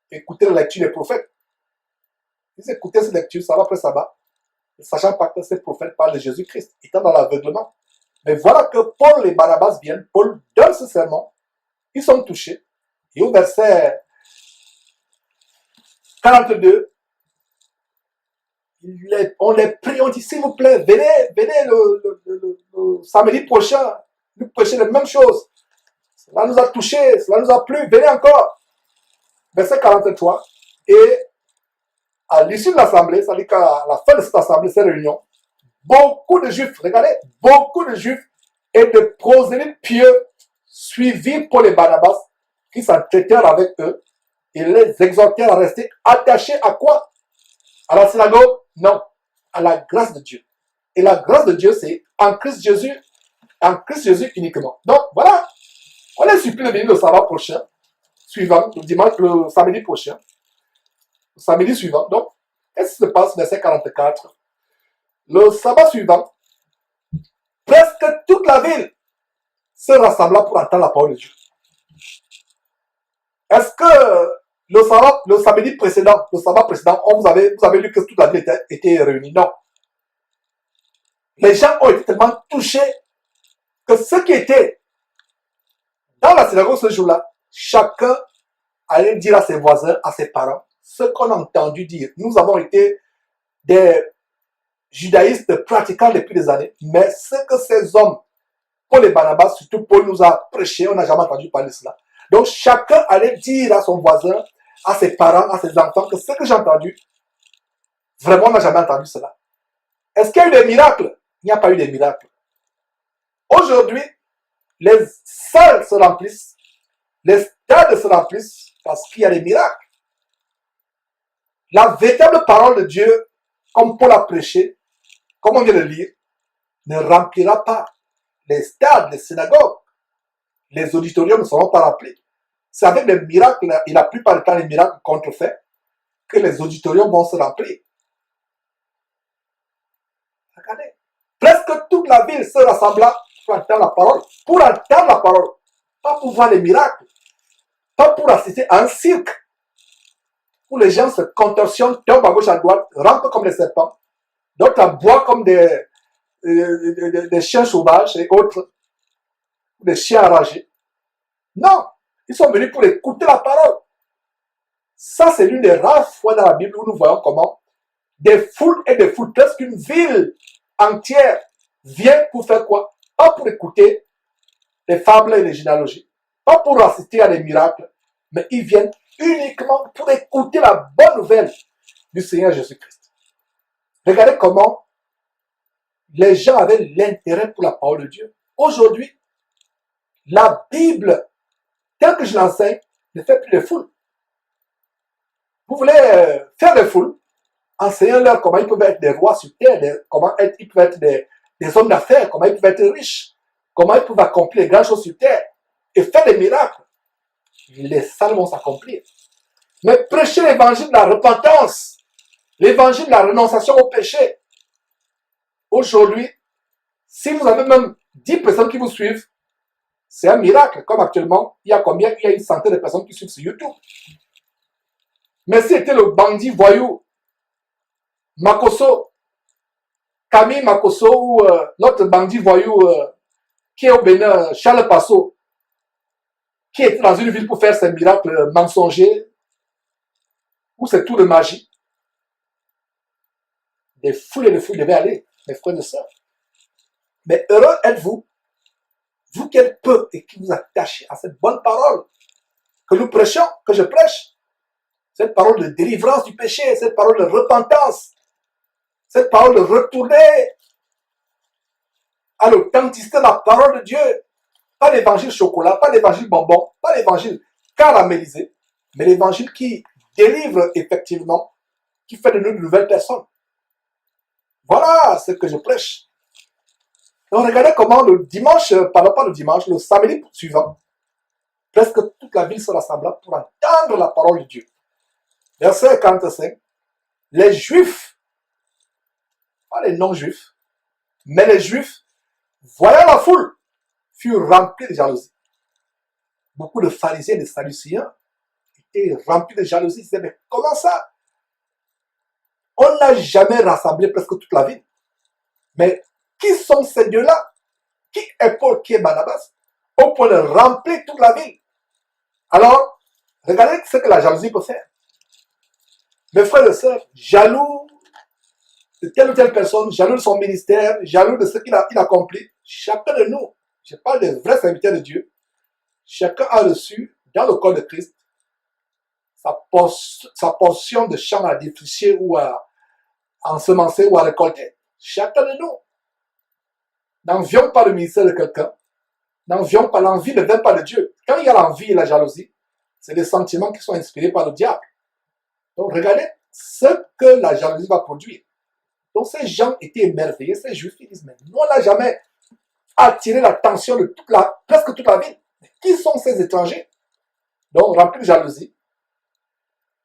écouter la lecture des prophètes. Ils écoutaient ces lectures, sabbat après sabbat, ne sachant pas que ces prophètes parlent de Jésus-Christ, étant dans l'aveuglement. Mais voilà que Paul et Barnabas viennent, Paul donne ce sermon, ils sont touchés. Et au verset 42, on les prie, on dit s'il vous plaît, venez le samedi prochain, nous prêcher les mêmes choses. Cela nous a touchés, cela nous a plu, venez encore. Verset 43, et à l'issue de l'assemblée, c'est-à-dire qu'à la fin de cette assemblée, cette réunion, beaucoup de juifs, regardez, beaucoup de juifs et de prosélytes pieux suivirent Paul et Barnabas qui s'entretèrent avec eux et les exhortèrent à rester attachés à quoi? À la synagogue? Non, à la grâce de Dieu. Et la grâce de Dieu, c'est en Christ Jésus uniquement. Donc voilà, on les supplie de venir le sabbat prochain, suivant, le dimanche, le samedi prochain, le samedi suivant. Donc, qu'est-ce qui se passe, verset 44? Le sabbat suivant, presque toute la ville se rassembla pour entendre la parole de Dieu. Est-ce que le samedi précédent, le sabbat précédent, vous avez lu que toute la ville était réunie? Non. Les gens ont été tellement touchés que ceux qui étaient dans la synagogue ce jour-là, chacun allait dire à ses voisins, à ses parents, ce qu'on a entendu dire. Nous avons été des judaïstes pratiquants depuis des années, mais ce que ces hommes, Paul et Barnabas, surtout Paul nous a prêché, on n'a jamais entendu parler de cela. Donc chacun allait dire à son voisin, à ses parents, à ses enfants, que ce que j'ai entendu, vraiment on n'a jamais entendu cela. Est-ce qu'il y a eu des miracles? Il n'y a pas eu des miracles. Aujourd'hui, les salles se remplissent, les stades se remplissent parce qu'il y a des miracles. La véritable parole de Dieu, comme Paul a prêché, comme on vient de le lire, ne remplira pas les stades, les synagogues. Les auditoriums ne seront pas remplis. C'est avec les miracles, et la plupart du temps les miracles contrefaits, que les auditoriums vont se remplir. Regardez. Presque toute la ville se rassembla pour entendre la parole. Pour entendre la parole. Pas pour voir les miracles. Pas pour assister à un cirque où les gens se contorsionnent, tombent à gauche à droite, rampent comme des serpents, d'autres aboient comme des chiens sauvages et autres, des chiens enragés. Non, ils sont venus pour écouter la parole. Ça, c'est l'une des rares fois dans la Bible où nous voyons comment des foules et des foules, presque une ville entière, vient pour faire quoi? Pas pour écouter les fables et les généalogies, pas pour assister à des miracles, mais ils viennent uniquement pour écouter la bonne nouvelle du Seigneur Jésus-Christ. Regardez comment les gens avaient l'intérêt pour la parole de Dieu. Aujourd'hui, la Bible, telle que je l'enseigne, ne fait plus de foules. Vous voulez faire des foules, enseignez-leur comment ils peuvent être des rois sur terre, comment ils peuvent être des hommes d'affaires, comment ils peuvent être riches, comment ils peuvent accomplir des grandes choses sur terre et faire des miracles. Les salles vont s'accomplir. Mais prêchez l'évangile de la repentance, l'évangile de la renonciation au péché. Aujourd'hui, si vous avez même 10 personnes qui vous suivent, c'est un miracle. Comme actuellement, il y a combien? Il y a une centaine de personnes qui suivent sur YouTube. Mais si c'était le bandit voyou, Makosso, Camille Makosso, ou l'autre bandit voyou qui est au Bénin, Charles Passo, qui est dans une ville pour faire ses miracles mensongers, ou ses tours de magie, des foules et des foules devaient aller, mes frères et sœurs. Mais heureux êtes-vous, vous qui êtes peu et qui vous attachez à cette bonne parole que nous prêchons, que je prêche, cette parole de délivrance du péché, cette parole de repentance, cette parole de retourner à l'authenticité de la parole de Dieu. Pas l'évangile chocolat, pas l'évangile bonbon, pas l'évangile caramélisé, mais l'évangile qui délivre effectivement, qui fait de nous de nouvelles personnes. Voilà ce que je prêche. Donc regardez comment le dimanche, pardon pas le dimanche, le samedi suivant, presque toute la ville se rassembla pour entendre la parole de Dieu. Verset 45. Les Juifs, pas les non-Juifs, mais les Juifs, voyant la foule, furent remplis de jalousie. Beaucoup de pharisiens et de sadducéens étaient remplis de jalousie. Ils disaient, mais comment ça? On n'a jamais rassemblé presque toute la ville. Mais qui sont ces dieux-là? Qui est Paul, qui est Barnabas? Au point de remplir toute la ville. Alors, regardez ce que la jalousie peut faire. Mes frères et sœurs, jaloux de telle ou telle personne, jaloux de son ministère, jaloux de ce qu'il a accompli, chacun de nous, je parle des vrais serviteurs de Dieu, chacun a reçu dans le corps de Christ sa portion de champ à défricher ou à ensemencer ou à récolter. Chacun de nous. N'envions pas le ministère de quelqu'un. N'envions pas, l'envie ne vient pas de Dieu. Quand il y a l'envie et la jalousie, c'est des sentiments qui sont inspirés par le diable. Donc regardez ce que la jalousie va produire. Donc ces gens étaient émerveillés, ces juifs, ils disent, mais nous on n'a jamais attiré l'attention de presque toute la ville. Mais qui sont ces étrangers? Donc remplis de jalousie,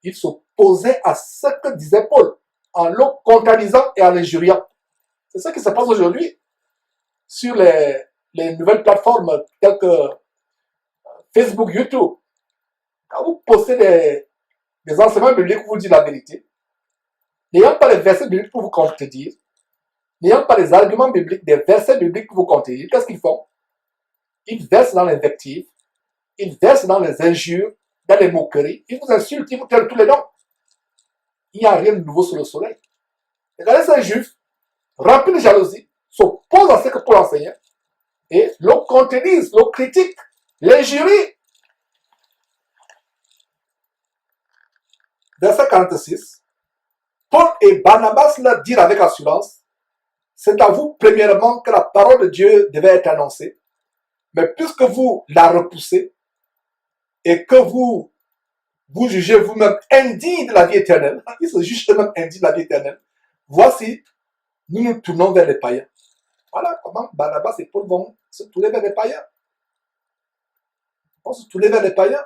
ils s'opposaient à ce que disait Paul, en le contradisant et en l'injuriant. C'est ce qui se passe aujourd'hui sur les nouvelles plateformes telles que Facebook, YouTube. Quand vous postez des enseignements bibliques pour vous dire la vérité, n'ayant pas les versets bibliques pour vous contredire, n'ayant pas les arguments bibliques, des versets bibliques pour vous contredire, qu'est-ce qu'ils font? Ils versent dans l'invective, ils versent dans les injures, dans les moqueries, ils vous insultent, ils vous tellent tous les noms. Il n'y a rien de nouveau sur le soleil. Regardez ces juifs, remplis de jalousie, s'opposent à ce que Paul enseignait, et le contredisent, le critiquent, les jurys. Verset 46. Paul et Barnabas leur dirent avec assurance, c'est à vous premièrement que la parole de Dieu devait être annoncée, mais puisque vous la repoussez et que vous jugez vous-même indigne de la vie éternelle, ils se jugent eux-mêmes indignes de la vie éternelle, voici, nous nous tournons vers les païens. Voilà comment Barnabas et Paul vont se tourner vers les païens. Ils vont se tourner vers les païens.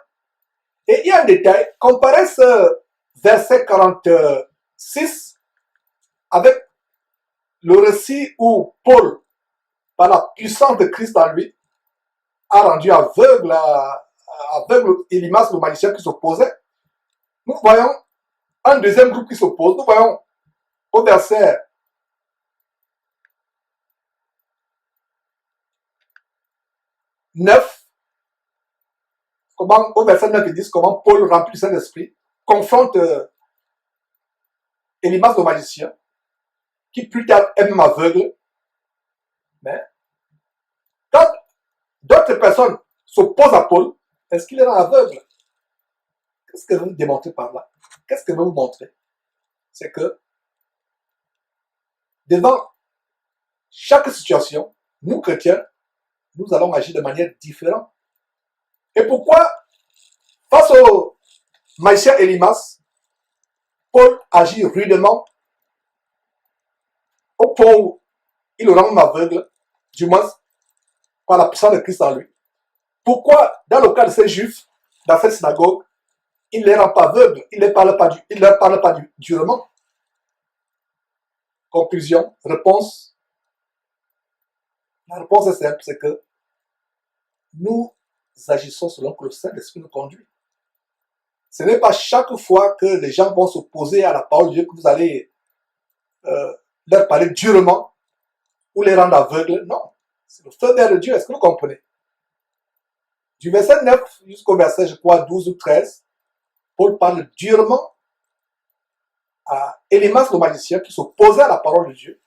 Et il y a un détail, comparez ce verset 46 avec le récit où Paul, par la puissance de Christ en lui, a rendu aveugle Élimas, le magicien qui s'opposait. Nous voyons un deuxième groupe qui s'oppose. Nous voyons au verset 9, au verset 9 et 10, comment Paul, rempli du Saint-Esprit, confronte Élimas le magicien, qui plus tard est même aveugle. Mais quand d'autres personnes s'opposent à Paul, est-ce qu'il est aveugle? Qu'est-ce que vous démontrez par là? Qu'est-ce que vous montrez? C'est que devant chaque situation, nous chrétiens, nous allons agir de manière différente. Et pourquoi, face au magicien Élimas, Paul agit rudement au point où il le rend aveugle, du moins par la puissance de Christ en lui? Pourquoi, dans le cas de ces juifs, dans cette synagogue, il ne les rend pas aveugles, il ne leur parle pas durement? Conclusion, réponse. La réponse est simple, c'est que nous agissons selon que le Saint-Esprit nous conduit. Ce n'est pas chaque fois que les gens vont s'opposer à la parole de Dieu que vous allez leur parler durement ou les rendre aveugles. Non, c'est le feu vert de Dieu, est-ce que vous comprenez? Du verset 9 jusqu'au verset, je crois, 12 ou 13, Paul parle durement à Élimas le magicien qui s'opposait à la parole de Dieu.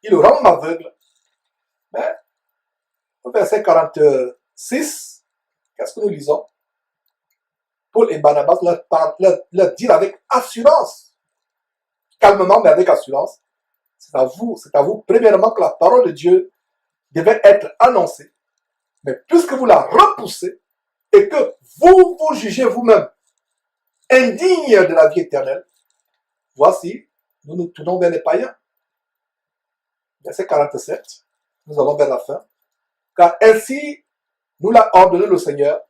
Il le rend aveugle. Mais au verset 46, qu'est-ce que nous lisons? Paul et Barnabas leur disent avec assurance, calmement mais avec assurance, c'est à vous premièrement que la parole de Dieu devait être annoncée. Mais puisque vous la repoussez et que vous vous jugez vous-même indigne de la vie éternelle, voici, nous nous tournons vers les païens. Verset 47, nous allons vers la fin. Car ainsi, nous l'a ordonné le Seigneur,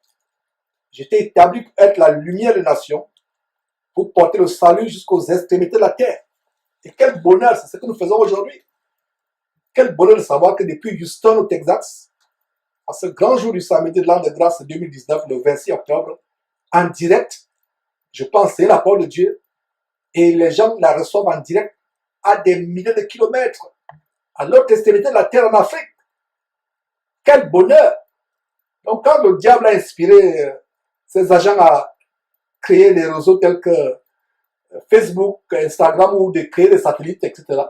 j'étais établi pour être la lumière des nations, pour porter le salut jusqu'aux extrémités de la terre. Et quel bonheur, c'est ce que nous faisons aujourd'hui. Quel bonheur de savoir que depuis Houston au Texas, à ce grand jour du samedi de l'an de grâce 2019, le 26 octobre, en direct, je peux enseigner la parole de Dieu et les gens la reçoivent en direct à des milliers de kilomètres, à l'autre extrémité de la terre en Afrique. Quel bonheur! Donc quand le diable a inspiré ses agents à créer des réseaux tels que Facebook, Instagram ou de créer des satellites, etc.,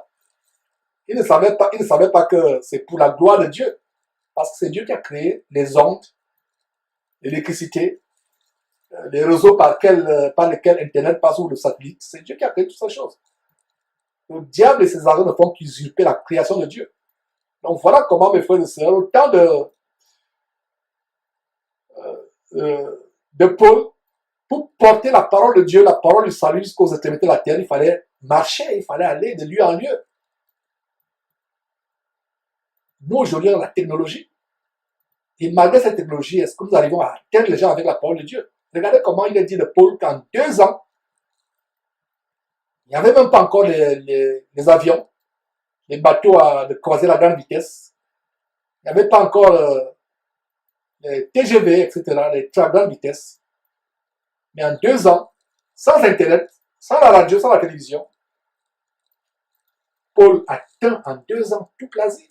ils ne savaient pas que c'est pour la gloire de Dieu. Parce que c'est Dieu qui a créé les ondes, l'électricité, les réseaux par lesquels Internet passe ou le satellite. C'est Dieu qui a créé toutes ces choses. Le diable et ses agents ne font qu'usurper la création de Dieu. Donc voilà comment, mes frères et sœurs, au temps de Paul, pour porter la parole de Dieu, la parole du salut jusqu'aux extrémités de la terre, il fallait marcher, il fallait aller de lieu en lieu. Nous, aujourd'hui, on a la technologie. Et malgré cette technologie, est-ce que nous arrivons à atteindre les gens avec la parole de Dieu? Regardez comment il est dit de Paul qu'en 2 ans, il n'y avait même pas encore les avions, les bateaux de croisière à grande vitesse. Il n'y avait pas encore les TGV, etc., les trains à grande vitesse. Mais en 2 ans, sans Internet, sans la radio, sans la télévision, Paul atteint en 2 ans toute l'Asie.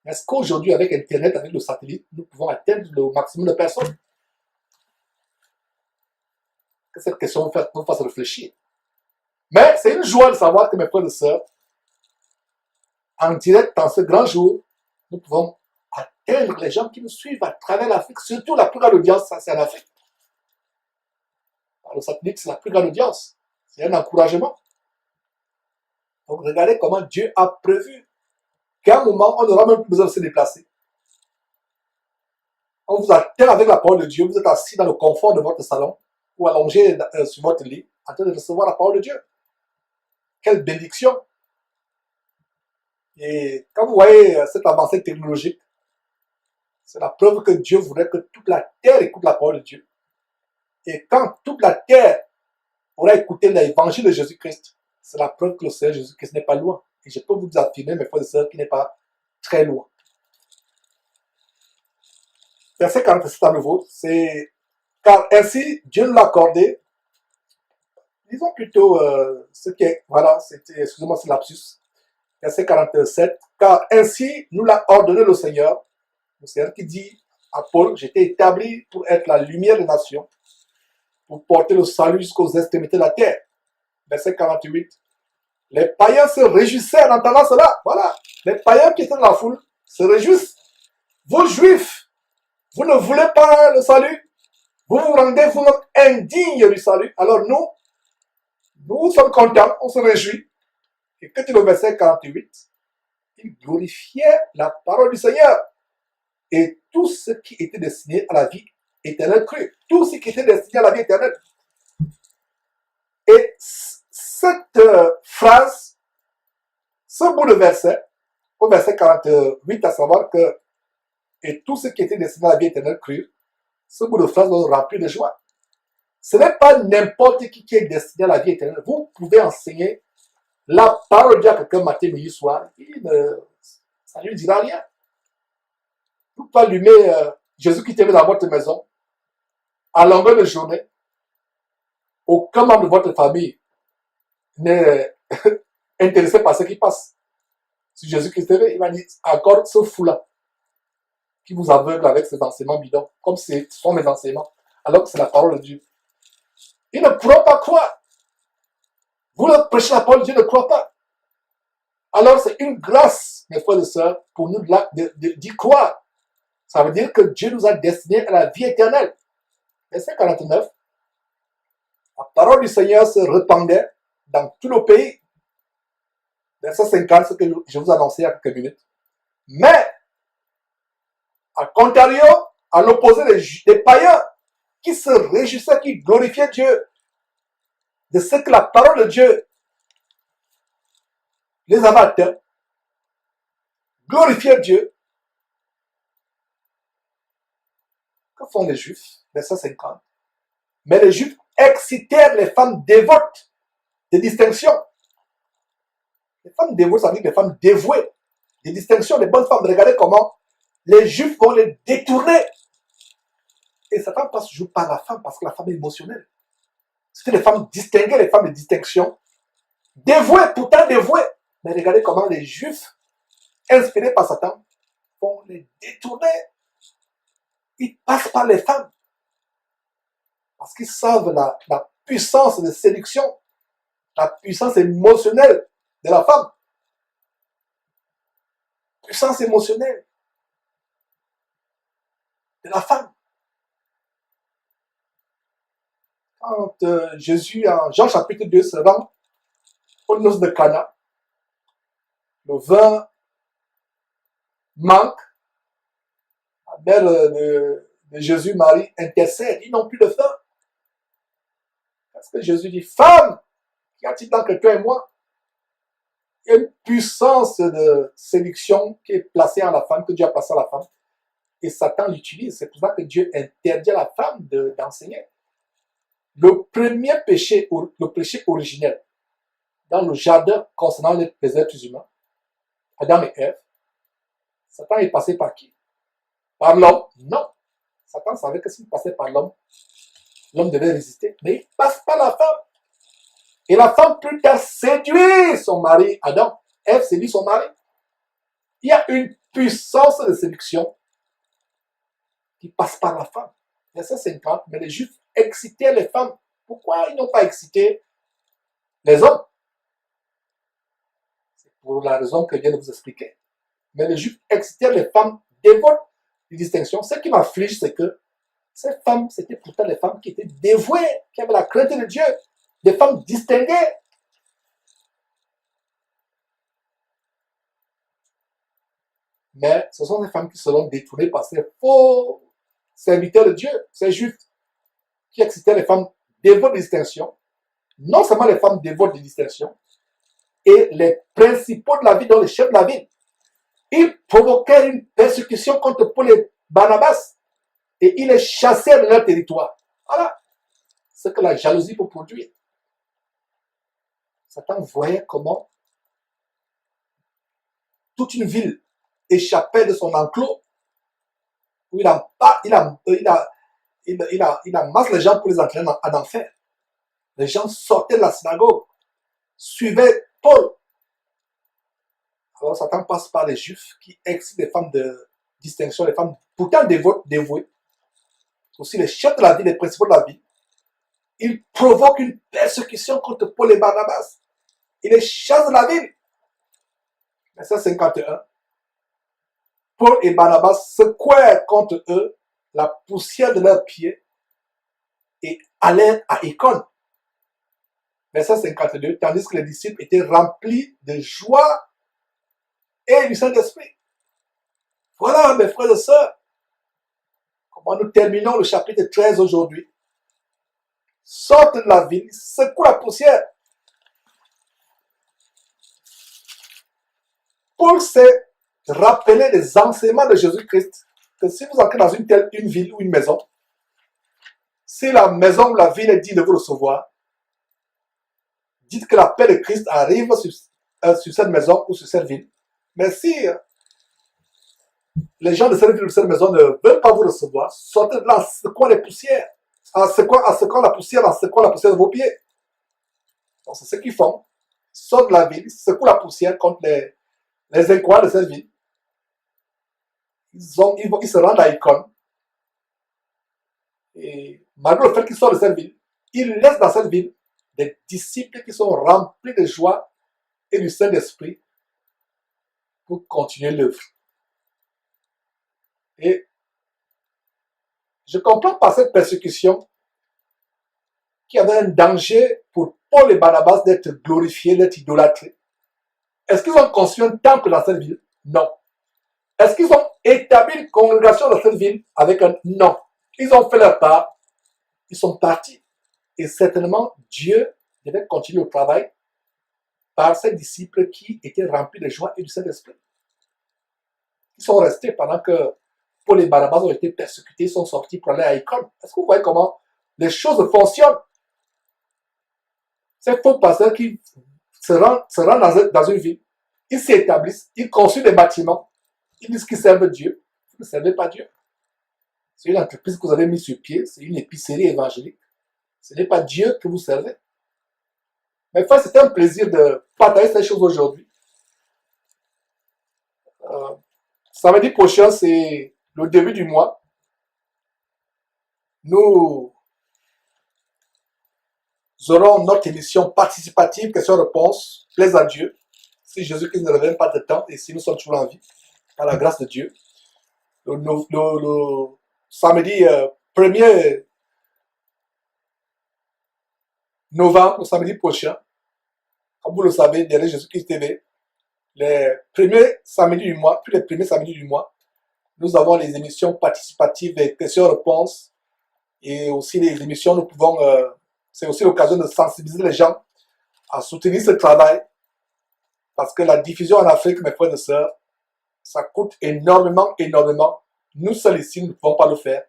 Est-ce qu'aujourd'hui, avec Internet, avec le satellite, nous pouvons atteindre le maximum de personnes? que cette question nous fasse réfléchir. Mais c'est une joie de savoir que mes frères et sœurs, en direct dans ce grand jour, nous pouvons atteindre les gens qui nous suivent à travers l'Afrique. Surtout la plus grande audience, c'est en Afrique. Le satellite, c'est la plus grande audience. C'est un encouragement. Donc regardez comment Dieu a prévu qu'à un moment, on n'aura même plus besoin de se déplacer. On vous attend avec la parole de Dieu. Vous êtes assis dans le confort de votre salon ou allongé sur votre lit en train de recevoir la parole de Dieu. Quelle bénédiction! Et quand vous voyez cette avancée technologique, c'est la preuve que Dieu voudrait que toute la terre écoute la parole de Dieu. Et quand toute la terre aura écouté l'évangile de Jésus-Christ, c'est la preuve que le Seigneur Jésus-Christ n'est pas loin. Et je peux vous affirmer, mes frères et sœurs, qu'il n'est pas très loin. Verset 47 à nouveau, c'est « Car ainsi Dieu nous l'a accordé ». Disons plutôt ce qui est, voilà, c'était, excusez-moi, c'est lapsus. Verset 47, « Car ainsi nous l'a ordonné le Seigneur qui dit à Paul, j'étais établi pour être la lumière des nations, pour porter le salut jusqu'aux extrémités de la terre. » Verset 48, « Les païens se réjouissaient en entendant cela. » Voilà, les païens qui étaient dans la foule se réjouissent. Vous, juifs, vous ne voulez pas le salut. Vous vous rendez vous-même indignes du salut. Alors nous sommes contents, on se réjouit. Et quand il est au verset 48, il glorifiait la parole du Seigneur. Et tout ce qui était destiné à la vie éternelle crut. Tout ce qui était destiné à la vie éternelle. Et cette phrase, ce bout de verset, au verset 48, à savoir que et tout ce qui était destiné à la vie éternelle crut, ce bout de phrase nous remplit de joie. Ce n'est pas n'importe qui est destiné à la vie éternelle. Vous pouvez enseigner la parole de Dieu à quelqu'un matin, midi, soir. Ça ne lui dira rien. Vous pouvez allumer Jésus qui t'aime dans votre maison à longueur de journée. Aucun membre de votre famille n'est intéressé par ce qui passe. Si Jésus Christ t'aime, il va dire encore ce fou-là qui vous aveugle avec ses enseignements bidons, comme ce sont mes enseignements, alors que c'est la parole de Dieu. Ils ne pourront pas croire. Vous leur prêchez la parole de Dieu, ne croient pas. Alors c'est une grâce, mes frères et sœurs, pour nous d'y croire. Ça veut dire que Dieu nous a destinés à la vie éternelle. Verset 49. La parole du Seigneur se répandait dans tout le pays. Verset 50, ce que je vous annonçais il y a quelques minutes. Mais, à contrario, à l'opposé des païens qui se réjouissaient, qui glorifiaient Dieu de ce que la parole de Dieu les avait atteints, glorifiaient Dieu. Que font les Juifs? Verset 50. Mais les Juifs excitèrent les femmes dévotes de distinction. Les femmes dévotes, ça veut dire les femmes dévouées, des distinctions, des bonnes femmes. Regardez comment les Juifs vont les détourner. Et Satan passe toujours par la femme parce que la femme est émotionnelle. C'était les femmes distinguées, les femmes de distinction, dévouées, pourtant dévouées. Mais regardez comment les Juifs, inspirés par Satan, vont les détourner. Ils passent par les femmes. Parce qu'ils savent la puissance de séduction, la puissance émotionnelle de la femme. Puissance émotionnelle de la femme. Quand Jésus, en Jean chapitre 2, se rend aux noces de Cana, le vin manque, la mère de Jésus, Marie, intercède, ils n'ont plus de vin. Parce que Jésus dit, femme, qu'y a-t-il entre toi et moi? Il y a une puissance de séduction qui est placée en la femme, que Dieu a placée à la femme. Et Satan l'utilise. C'est pour ça que Dieu interdit à la femme d'enseigner. Le premier péché, le péché originel, dans le jardin concernant les êtres humains, Adam et Ève, Satan est passé par qui? Par l'homme? Non. Satan savait que s'il passait par l'homme, l'homme devait résister. Mais il passe par la femme. Et la femme plus tard séduit son mari, Adam. Ève séduit son mari. Il y a une puissance de séduction qui passe par la femme. Verset 50, mais les Juifs excitaient les femmes Pourquoi ils n'ont pas excité les hommes? C'est pour la raison que je viens de vous expliquer. Mais les Juifs excitaient les femmes dévotes de distinction. Ce qui m'afflige, c'est que ces femmes, c'était pourtant des femmes qui étaient dévouées, qui avaient la crainte de Dieu, des femmes distinguées. Mais ce sont des femmes qui seront détournées par ces faux serviteurs de Dieu, ces Juifs, qui excitaient les femmes dévotes de distinction, non seulement les femmes dévotes de distinction, et les principaux de la ville, dont les chefs de la ville. Ils provoquaient une persécution contre Paul et Barnabas, et ils les chassaient de leur territoire. Voilà ce que la jalousie peut produire. Satan voyait comment toute une ville échappait de son enclos, où il amasse les gens pour les entraîner en enfer. Les gens sortaient de la synagogue, suivaient Paul. Alors Satan passe par les Juifs qui excitent les femmes de distinction, les femmes pourtant dévouées, aussi les chefs de la ville, les principaux de la ville. Il provoque une persécution contre Paul et Barnabas. Il les chasse de la ville. Verset 51. Paul et Barnabas secouèrent contre eux la poussière de leurs pieds et allèrent à Icône. Verset 52. Tandis que les disciples étaient remplis de joie et du Saint-Esprit. Voilà, mes frères et sœurs, comment nous terminons le chapitre 13 aujourd'hui. Sortent de la ville, secouent la poussière. Paul s'est rappelé des enseignements de Jésus-Christ, que si vous entrez dans une ville ou une maison, si la maison ou la ville est digne de vous recevoir, dites que la paix de Christ arrive sur cette maison ou sur cette ville. Mais si les gens de cette ville ou de cette maison ne veulent pas vous recevoir, sortez de là en secouant les poussières, en secouant la poussière de vos pieds. Donc c'est ce qu'ils font. Sortent de la ville, secouent la poussière contre les incroyables de cette ville. Ils se rendent à Icône. Et malgré le fait qu'ils sortent de cette ville, ils laissent dans cette ville des disciples qui sont remplis de joie et du Saint-Esprit pour continuer l'œuvre. Et je comprends par cette persécution qu'il y avait un danger pour Paul et Barnabas d'être glorifiés, d'être idolâtrés. Est-ce qu'ils ont construit un temple dans cette ville? Non. Est-ce qu'ils ont établi une congrégation dans cette ville avec un non? Ils ont fait leur part, ils sont partis. Et certainement, Dieu devait continuer le travail par ses disciples qui étaient remplis de joie et du Saint-Esprit. Ils sont restés pendant que Paul et Barnabas ont été persécutés, ils sont sortis pour aller à Icône. Est-ce que vous voyez comment les choses fonctionnent? Ces faux pasteurs qui se rendent dans une ville, ils s'établissent, ils construisent des bâtiments, ils disent qu'ils servent Dieu. Vous ne servez pas Dieu. C'est une entreprise que vous avez mise sur pied, c'est une épicerie évangélique. Ce n'est pas Dieu que vous servez. Mais enfin, c'est un plaisir de partager ces choses aujourd'hui. Samedi prochain, c'est le début du mois. Nous aurons notre émission participative, questions-réponses, plaise à Dieu. Si Jésus-Christ ne revient pas de temps et si nous sommes toujours en vie, par la grâce de Dieu. Le samedi 1er novembre, le samedi prochain, comme vous le savez, derrière Jésus-Christ TV, les premiers samedis du mois, tous les premiers samedis du mois, nous avons les émissions participatives et questions-réponses et aussi les émissions, nous pouvons, c'est aussi l'occasion de sensibiliser les gens à soutenir ce travail parce que la diffusion en Afrique, mes frères et sœurs, ça coûte énormément, énormément. Nous seuls ici, nous ne pouvons pas le faire.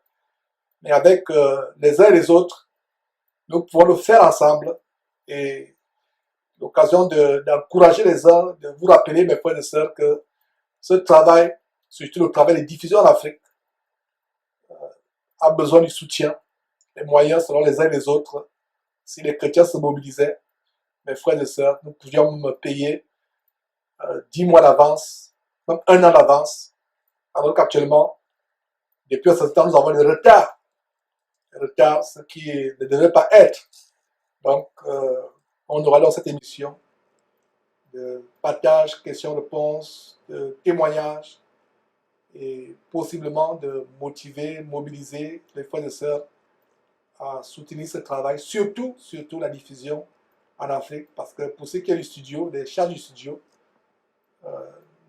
Mais avec les uns et les autres, nous pouvons le faire ensemble et l'occasion d'encourager les uns, de vous rappeler, mes frères et sœurs, que ce travail, surtout le travail de diffusion en Afrique, a besoin du soutien. Les moyens selon les uns et les autres. Si les chrétiens se mobilisaient, mes frères et sœurs, nous pouvions me payer 10 mois d'avance, même 1 an d'avance, alors qu'actuellement, depuis un certain temps, nous avons des retards. Des retards, ce qui ne devait pas être. Donc, on aura dans cette émission de partage, questions-réponses, de témoignages et possiblement de motiver, mobiliser les frères et sœurs à soutenir ce travail, surtout la diffusion en Afrique, parce que pour ceux qui ont du studio, les charges du studio,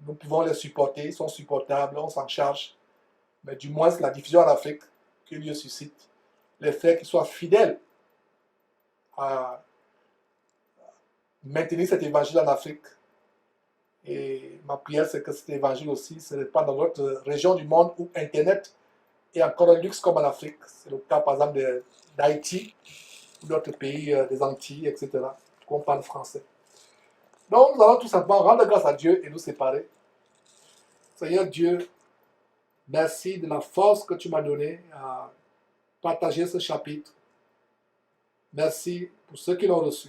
nous pouvons les supporter, ils sont supportables, on s'en charge, mais du moins la diffusion en Afrique que Dieu suscite, les frères qui soient fidèles à maintenir cet évangile en Afrique. Et ma prière, c'est que cet évangile aussi se répande dans d'autres régions du monde où Internet est encore un luxe comme en Afrique. C'est le cas, par exemple, d'Haïti ou d'autres pays des Antilles, etc., où on parle français. Donc, nous allons tout simplement rendre grâce à Dieu et nous séparer. Seigneur Dieu, merci de la force que tu m'as donnée à partager ce chapitre. Merci pour ceux qui l'ont reçu.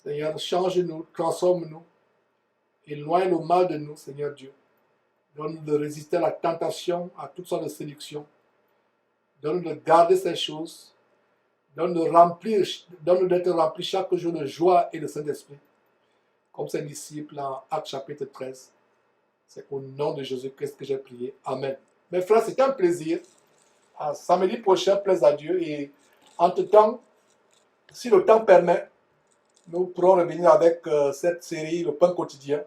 Seigneur, change-nous, transforme-nous, éloigne le mal de nous, Seigneur Dieu. Donne-nous de résister à la tentation, à toutes sortes de séductions. Donne-nous de garder ces choses. Donne-nous d'être remplis chaque jour de joie et de Saint-Esprit. Comme ses disciples en Actes chapitre 13. C'est au nom de Jésus-Christ que j'ai prié. Amen. Mes frères, c'est un plaisir. À samedi prochain, plaise à Dieu. Et entre-temps, si le temps permet, nous pourrons revenir avec cette série, le pain quotidien.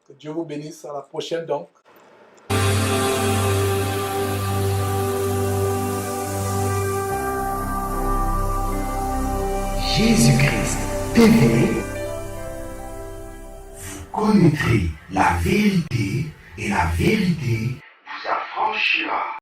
Que Dieu vous bénisse. À la prochaine donc. Jésus-Christ TV, vous connaîtrez la vérité et la vérité vous affranchira.